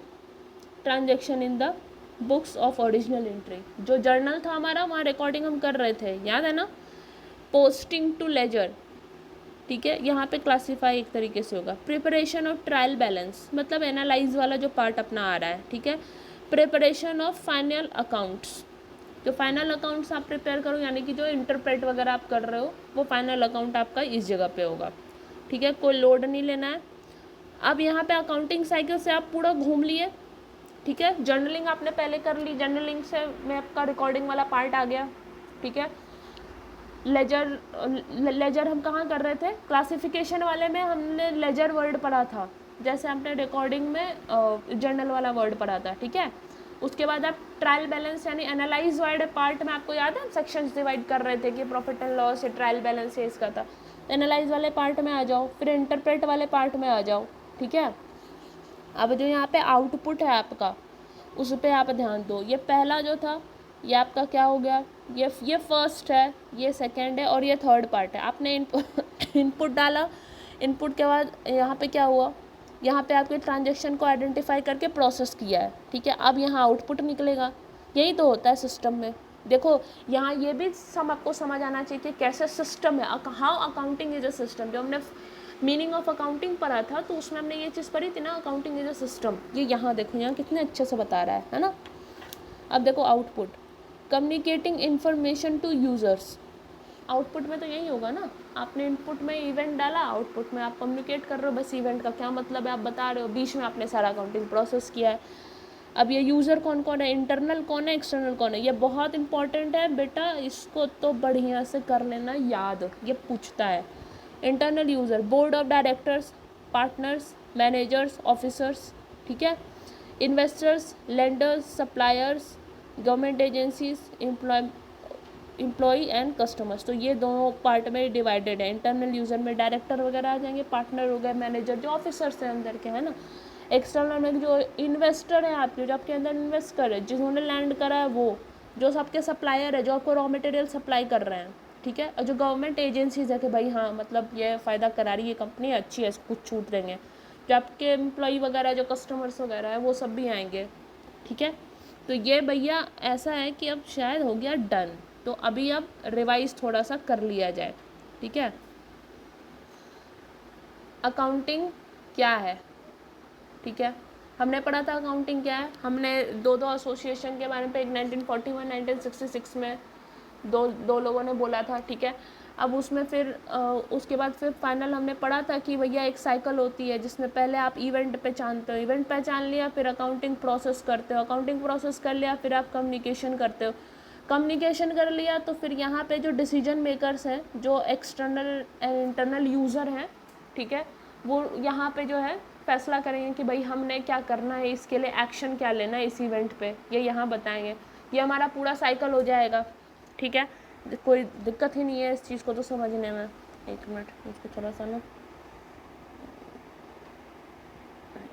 transaction in the books of original entry, जो जर्नल था हमारा वहाँ रिकॉर्डिंग हम कर रहे थे, याद है ना। पोस्टिंग टू लेजर, ठीक है, यहाँ पे क्लासीफाई एक तरीके से होगा। प्रिपरेशन ऑफ ट्रायल बैलेंस, मतलब एनालाइज वाला जो पार्ट अपना आ रहा है, ठीक है। प्रिपरेशन ऑफ फाइनल अकाउंट्स, जो फाइनल अकाउंट्स आप प्रिपेयर करो, यानी कि जो इंटरप्रेट वगैरह आप कर रहे हो वो फाइनल अकाउंट आपका इस जगह पे होगा, ठीक है। कोई लोड नहीं लेना है। अब यहाँ पे अकाउंटिंग साइकिल से आप पूरा घूम लिए, ठीक है। जर्नलिंग आपने पहले कर ली, जर्नलिंग से में आपका रिकॉर्डिंग वाला पार्ट आ गया, ठीक है। लेजर हम कहाँ कर रहे थे, क्लासिफिकेशन वाले में हमने लेजर वर्ड पढ़ा था, जैसे हमने रिकॉर्डिंग में जर्नल वाला वर्ड पढ़ा था, ठीक है। उसके बाद आप ट्रायल बैलेंस यानी एनालाइज वाले पार्ट में, आपको याद है हम सेक्शंस डिवाइड कर रहे थे कि प्रॉफिट एंड लॉस से ट्रायल बैलेंस से इसका था। एनालाइज वाले पार्ट में आ जाओ, फिर इंटरप्रेट वाले पार्ट में आ जाओ, ठीक है। अब जो यहाँ पे आउटपुट है आपका, उस पर आप ध्यान दो। ये पहला जो था ये आपका क्या हो गया, ये फर्स्ट है, ये सेकंड है और ये थर्ड पार्ट है। आपने इनपुट डाला, इनपुट के बाद यहाँ पे क्या हुआ, यहाँ पे आपके ट्रांजेक्शन को आइडेंटिफाई करके प्रोसेस किया है, ठीक है। अब यहाँ आउटपुट निकलेगा, यही तो होता है सिस्टम में। देखो यहाँ ये भी आपको समझ आना चाहिए कि कैसे सिस्टम है, how accounting is a system. जो हमने मीनिंग ऑफ अकाउंटिंग पढ़ा था तो उसमें हमने ये चीज़ पढ़ी थी ना, अकाउंटिंग इज अ सिस्टम। ये यहाँ देखो, यहाँ कितने अच्छे से बता रहा है ना। अब देखो output, communicating information to users. Output में तो यही होगा ना, आपने इनपुट में इवेंट डाला, आउटपुट में आप कम्युनिकेट कर रहे हो, बस इवेंट का क्या मतलब है आप बता रहे हो, बीच में आपने सारा अकाउंटिंग प्रोसेस किया है। अब ये यूज़र कौन कौन है, इंटरनल कौन है, एक्सटर्नल कौन है, ये बहुत इंपॉर्टेंट है बेटा, इसको तो बढ़िया से कर लेना याद, ये पूछता है। Internal user, board of directors, partners, managers, officers, ठीक है। Investors, lenders, suppliers, government agencies, employee and customers. तो ये दोनों पार्ट में डिवाइडेड है। इंटरनल यूज़र में डायरेक्टर वगैरह आ जाएंगे, पार्टनर हो गए, मैनेजर जो ऑफिसर्स हैं अंदर के, है ना। एक्सटर्नल में जो इन्वेस्टर हैं आपके, जो आपके अंदर इन्वेस्ट कर रहे हैं, जिन्होंने लैंड करा है वो, जो सबके सप्लायर है, जो आपको रॉ मटेरियल सप्लाई कर रहे हैं, ठीक है। और जो गवर्नमेंट एजेंसीज है कि भाई हाँ मतलब ये फ़ायदा करा रही है कंपनी, अच्छी है, कुछ छूट देंगे। जो आपके एम्प्लॉई वगैरह, जो कस्टमर्स वगैरह है, वो सब भी आएंगे, ठीक है। तो ये भैया ऐसा है कि अब शायद हो गया डन, तो अभी अब रिवाइज थोड़ा सा कर लिया जाए, ठीक है। अकाउंटिंग क्या है, ठीक है, हमने पढ़ा था अकाउंटिंग क्या है। हमने दो एसोसिएशन के बारे में, एक 1941 1966 में दो लोगों ने बोला था, ठीक है। अब उसमें फिर उसके बाद फिर फाइनल हमने पढ़ा था कि भैया एक साइकिल होती है जिसमें पहले आप इवेंट पहचानते हो, इवेंट पहचान लिया, फिर अकाउंटिंग प्रोसेस करते हो, अकाउंटिंग प्रोसेस कर लिया, फिर आप कम्युनिकेशन करते हो, कम्युनिकेशन कर लिया तो फिर यहाँ पे जो डिसीजन मेकर्स हैं, जो एक्सटर्नल एंड इंटरनल यूज़र हैं, ठीक है, वो यहाँ पे जो है फैसला करेंगे कि भाई हमने क्या करना है, इसके लिए एक्शन क्या लेना है इस इवेंट पे, ये यहाँ बताएंगे। ये हमारा पूरा साइकिल हो जाएगा, ठीक है। कोई दिक्कत ही नहीं है इस चीज़ को तो समझने में। एक मिनट, इसको थोड़ा सा ना,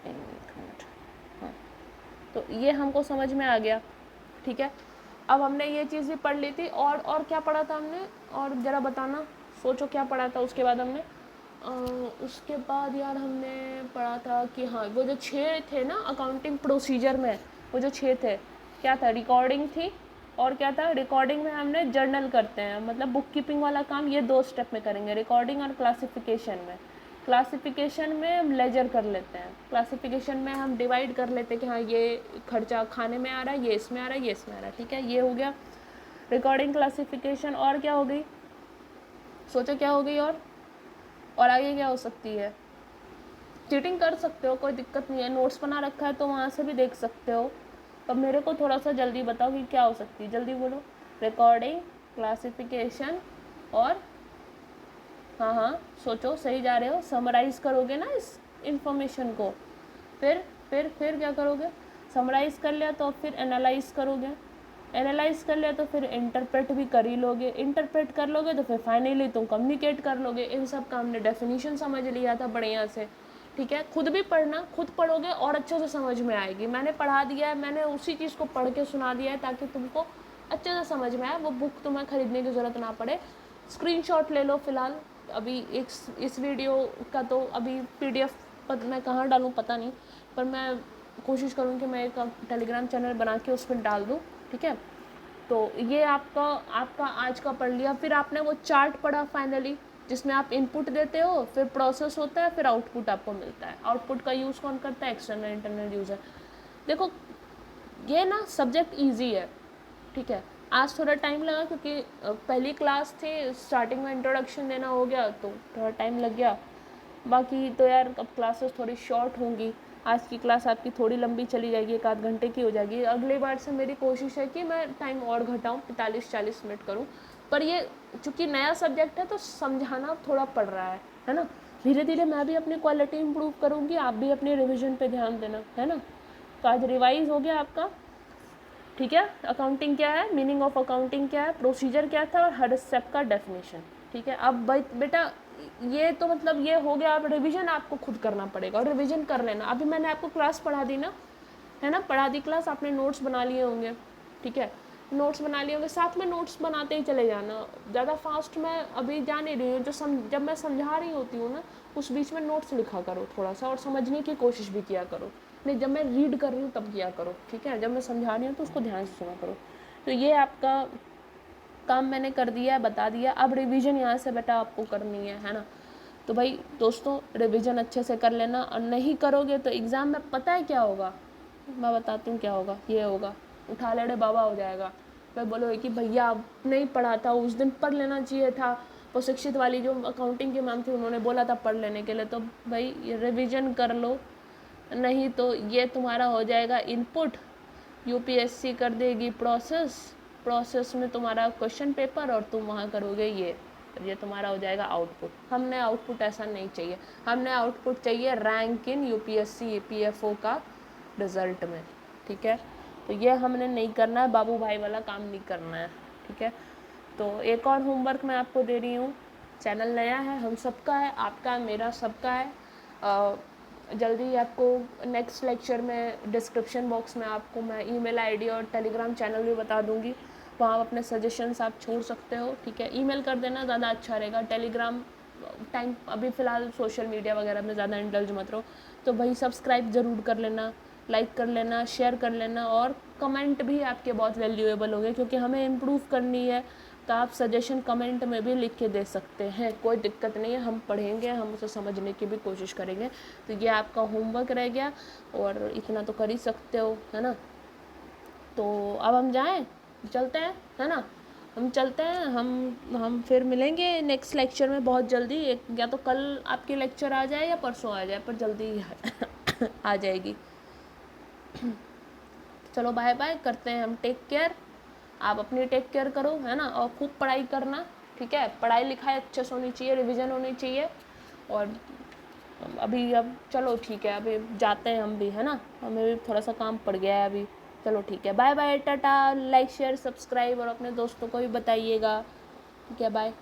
एक मिनट, हाँ, तो ये हमको समझ में आ गया, ठीक है। अब हमने ये चीज़ भी पढ़ ली थी, और क्या पढ़ा था हमने, और ज़रा बताना, सोचो क्या पढ़ा था उसके बाद हमने। उसके बाद यार हमने पढ़ा था कि हाँ वो जो 6 थे ना अकाउंटिंग प्रोसीजर में, वो जो 6 थे, क्या था, रिकॉर्डिंग थी, और क्या था, रिकॉर्डिंग में हमने जर्नल करते हैं, मतलब बुक कीपिंग वाला काम ये 2 स्टेप में करेंगे, रिकॉर्डिंग और क्लासिफिकेशन में। क्लासिफिकेशन में हम लेजर कर लेते हैं, क्लासिफिकेशन में हम डिवाइड कर लेते हैं कि हाँ ये खर्चा खाने में आ रहा है, ये इसमें आ रहा है, ये इसमें आ रहा है, ठीक है। ये हो गया रिकॉर्डिंग, क्लासिफिकेशन। और क्या हो गई, सोचो क्या हो गई, और आगे क्या हो सकती है। चीटिंग कर सकते हो, कोई दिक्कत नहीं है, नोट्स बना रखा है तो वहाँ से भी देख सकते हो। अब मेरे को थोड़ा सा जल्दी बताओ कि क्या हो सकती है, जल्दी बोलो। रिकॉर्डिंग, क्लासिफिकेशन और, हाँ सोचो, सही जा रहे हो, समराइज़ करोगे ना इस इंफॉर्मेशन को, फिर क्या करोगे, समराइज़ कर लिया तो फिर एनालाइज करोगे, एनालाइज कर लिया तो फिर इंटरप्रेट भी कर ही लोगे, इंटरप्रेट कर लोगे तो फिर फाइनली तुम कम्युनिकेट कर लोगे। इन सब का हमने डेफिनेशन समझ लिया था बढ़िया से, ठीक है। खुद भी पढ़ना, खुद पढ़ोगे और अच्छे से समझ में आएगी। मैंने पढ़ा दिया है, मैंने उसी चीज़ को पढ़ के सुना दिया है ताकि तुमको अच्छे से समझ में आए, वो बुक तुम्हें खरीदने की ज़रूरत ना पड़े। स्क्रीनशॉट ले लो फ़िलहाल अभी इस वीडियो का, तो अभी PDF पर मैं कहाँ डालूँ पता नहीं, पर मैं कोशिश करूँ कि मैं एक टेलीग्राम चैनल बना के उस पर डाल दूँ, ठीक है। तो ये आपका आज का पढ़ लिया। फिर आपने वो चार्ट पढ़ा फाइनली, जिसमें आप इनपुट देते हो, फिर प्रोसेस होता है, फिर आउटपुट आपको मिलता है। आउटपुट का यूज़ कौन करता है? External internal user. देखो ये ना सब्जेक्ट इजी है, ठीक है। आज थोड़ा टाइम लगा क्योंकि पहली क्लास थी, स्टार्टिंग में इंट्रोडक्शन देना हो गया तो थोड़ा टाइम लग गया। बाकी तो यार अब क्लासेस थोड़ी शॉर्ट होंगी। आज की क्लास आपकी थोड़ी लंबी चली जाएगी, 1 आध घंटे की हो जाएगी। अगली बार से मेरी कोशिश है कि मैं टाइम और घटाऊँ, 45-40 मिनट करूँ। पर ये चूँकि नया सब्जेक्ट है तो समझाना थोड़ा पड़ रहा है ना। धीरे धीरे मैं भी अपनी क्वालिटी इम्प्रूव करूँगी, आप भी अपने रिविज़न पे ध्यान देना, है ना। तो आज रिवाइज हो गया आपका, ठीक है। अकाउंटिंग क्या है, मीनिंग ऑफ अकाउंटिंग क्या है, प्रोसीजर क्या था और हर स्टेप का डेफिनेशन, ठीक है। अब बेटा ये तो मतलब ये हो गया। अब रिवीजन आपको खुद करना पड़ेगा और रिवीजन कर लेना। अभी मैंने आपको क्लास पढ़ा दी ना, है ना, पढ़ा दी क्लास, आपने नोट्स बना लिए होंगे, ठीक है। नोट्स बना लिए होंगे, साथ में नोट्स बनाते ही चले जाना। ज़्यादा फास्ट मैं अभी जा नहीं रही हूँ, जब मैं समझा रही होती हूँ ना, उस बीच में नोट्स लिखा करो थोड़ा सा और समझने की कोशिश भी किया करो। नहीं, जब मैं रीड कर रही हूँ तब किया करो, ठीक है। जब मैं समझा रही हूँ तो उसको ध्यान से सुना करो। तो ये आपका काम मैंने कर दिया है, बता दिया। अब रिवीजन यहाँ से बेटा आपको करनी है ना। तो भाई दोस्तों रिवीजन अच्छे से कर लेना, और नहीं करोगे तो एग्ज़ाम में पता है क्या होगा, मैं बताती हूँ क्या होगा। ये होगा, उठा लेड़े बाबा हो जाएगा। मैं बोलोगे कि भैया अब नहीं पढ़ा था, उस दिन पढ़ लेना चाहिए था। प्रशिक्षित वाली जो अकाउंटिंग की मैम थी उन्होंने बोला था पढ़ लेने के लिए, तो भाई रिवीजन कर लो, नहीं तो ये तुम्हारा हो जाएगा इनपुट, UPSC कर देगी प्रोसेस में तुम्हारा क्वेश्चन पेपर, और तुम वहाँ करोगे ये तुम्हारा हो जाएगा आउटपुट। हमने आउटपुट ऐसा नहीं चाहिए, हमने आउटपुट चाहिए रैंक इन UPSC EPFO का रिजल्ट में, ठीक है। तो ये हमने नहीं करना है, बाबू भाई वाला काम नहीं करना है, ठीक है। तो एक और होमवर्क मैं आपको दे रही हूँ। चैनल नया है, हम सबका है, आपका मेरा सबका है। जल्दी आपको नेक्स्ट लेक्चर में डिस्क्रिप्शन बॉक्स में आपको मैं ईमेल आईडी और टेलीग्राम चैनल भी बता दूंगी, वहाँ अपने सजेशंस आप छोड़ सकते हो, ठीक है। ईमेल कर देना ज़्यादा अच्छा रहेगा। टेलीग्राम टाइम अभी फ़िलहाल सोशल मीडिया वगैरह में ज़्यादा इंडल्ज मत रहो। तो भाई सब्सक्राइब ज़रूर कर लेना, लाइक कर लेना, शेयर कर लेना, और कमेंट भी आपके बहुत वैल्यूएबल होंगे क्योंकि हमें इम्प्रूव करनी है। तो आप सजेशन कमेंट में भी लिख के दे सकते हैं, कोई दिक्कत नहीं है। हम पढ़ेंगे, हम उसे समझने की भी कोशिश करेंगे। तो ये आपका होमवर्क रह गया, और इतना तो कर ही सकते हो, है ना। तो अब हम जाएं, चलते हैं, है ना। हम चलते हैं, हम फिर मिलेंगे नेक्स्ट लेक्चर में बहुत जल्दी। एक या तो कल आपकी लेक्चर आ जाए या परसों आ जाए, पर जल्दी आ जाएगी। चलो बाय बाय करते हैं हम, टेक केयर। आप अपनी टेक केयर करो, है ना, और खूब पढ़ाई करना, ठीक है। पढ़ाई लिखाई अच्छे से होनी चाहिए, रिवीजन होनी चाहिए। और अभी अब चलो ठीक है, अभी जाते हैं हम भी, है ना, हमें भी थोड़ा सा काम पड़ गया है अभी। चलो ठीक है, bye bye, tata. Like share subscribe और अपने दोस्तों को भी बताइएगा, ठीक है, बाय।